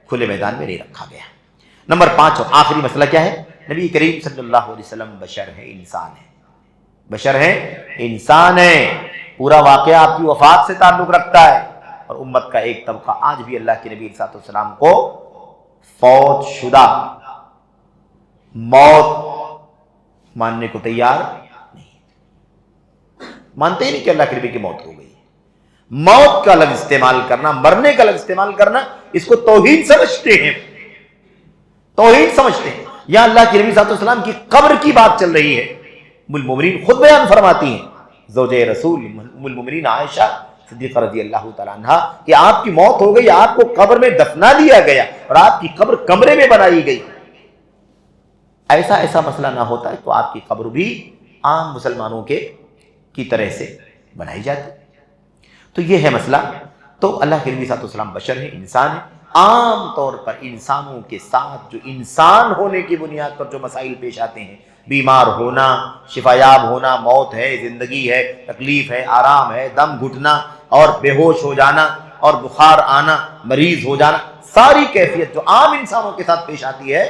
S2: کھلے میدان میں نہیں رکھا گیا. نمبر 5 اور آخری مسئلہ کیا ہے؟ نبی کریم صلی اللہ علیہ وسلم بشر ہے، انسان ہے. پورا واقعہ آپ کی وفات سے تعلق رکھتا ہے، اور امت کا ایک طبقہ آج بھی اللہ کے نبی صلی اللہ علیہ وسلم کو فوت شدہ، موت ماننے کو تیار نہیں، مانتے ہی نہیں کہ اللہ کے نبی کی موت ہو گئی. موت کا لفظ استعمال کرنا، مرنے کا لفظ استعمال کرنا، اس کو توہین سمجھتے ہیں. یا اللہ کے نبی صلی اللہ علیہ وسلم کی قبر کی بات چل رہی ہے. ام المؤمنین خود بیان فرماتی ہیں، زوجہ رسول ام المؤمنین عائشہ صدیقہ رضی اللہ تعالیٰ عنہ، کہ آپ کی موت ہو گئی، آپ کو قبر میں دفنا دیا گیا، اور آپ کی قبر کمرے میں بنائی گئی. ایسا مسئلہ نہ ہوتا ہے تو آپ کی قبر بھی عام مسلمانوں کی طرح سے بنائی جاتی. تو یہ ہے مسئلہ. تو اللہ کے نبی صلی اللہ علیہ وسلم بشر ہے، انسان ہے. عام طور پر انسانوں کے ساتھ جو انسان ہونے کی بنیاد پر جو مسائل پیش آتے ہیں، بیمار ہونا، شفایاب ہونا، موت ہے، زندگی ہے، تکلیف ہے، آرام ہے، دم گھٹنا اور بے ہوش ہو جانا اور بخار آنا، مریض ہو جانا، ساری کیفیت جو عام انسانوں کے ساتھ پیش آتی ہے،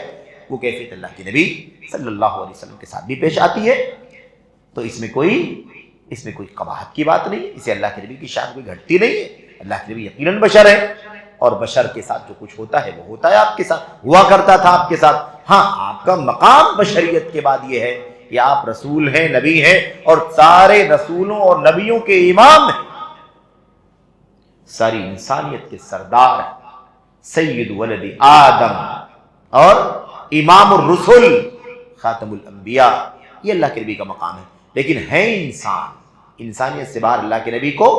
S2: وہ کیفیت اللہ کے نبی صلی اللہ علیہ وسلم کے ساتھ بھی پیش آتی ہے. تو اس میں کوئی قباحت کی بات نہیں ہے، اسے اللہ کے نبی کی شان کوئی گھٹتی نہیں ہے. اللہ کے نبی یقیناً بشر ہے، اور بشر کے ساتھ جو کچھ ہوتا ہے وہ ہوتا ہے، آپ کے ساتھ ہوا کرتا تھا، آپ کے ساتھ ہاں آپ کا مقام بشریت کے بعد یہ ہے کہ آپ رسول ہیں، نبی ہیں، اور سارے رسولوں اور نبیوں کے امام ہیں، ساری انسانیت کے سردار ہیں، سید ولد آدم اور امام الرسل، خاتم الانبیاء، یہ اللہ کے نبی کا مقام ہے۔ لیکن ہے انسان، انسانیت سے باہر اللہ کے نبی کو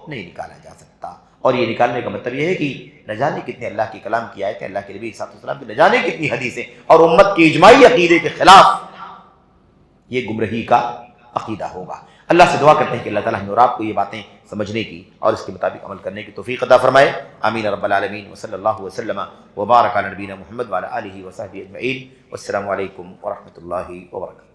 S2: نہیں نکالا جا سکتا، اور یہ نکالنے کا مطلب یہ ہے کہ نہ جانے کتنے اللہ کے کلام کی آیتیں، اللہ کے نبی صلی اللہ علیہ وسلم کی نہ جانے کتنی حدیثیں، اور امت کے اجماعی عقیدے کے خلاف یہ گمراہی کا عقیدہ ہوگا۔ اللہ سے دعا کرتے ہیں کہ اللہ تعالیٰ ہم اور آپ کو یہ باتیں سمجھنے کی اور اس کے مطابق عمل کرنے کی توفیق عطا فرمائے، آمین رب العالمین، وصلی اللہ وسلم وبارک علی نبینا محمد وعلی آلہ وصحبہ اجمعین، والسلام علیکم ورحمۃ اللہ وبرکاتہ۔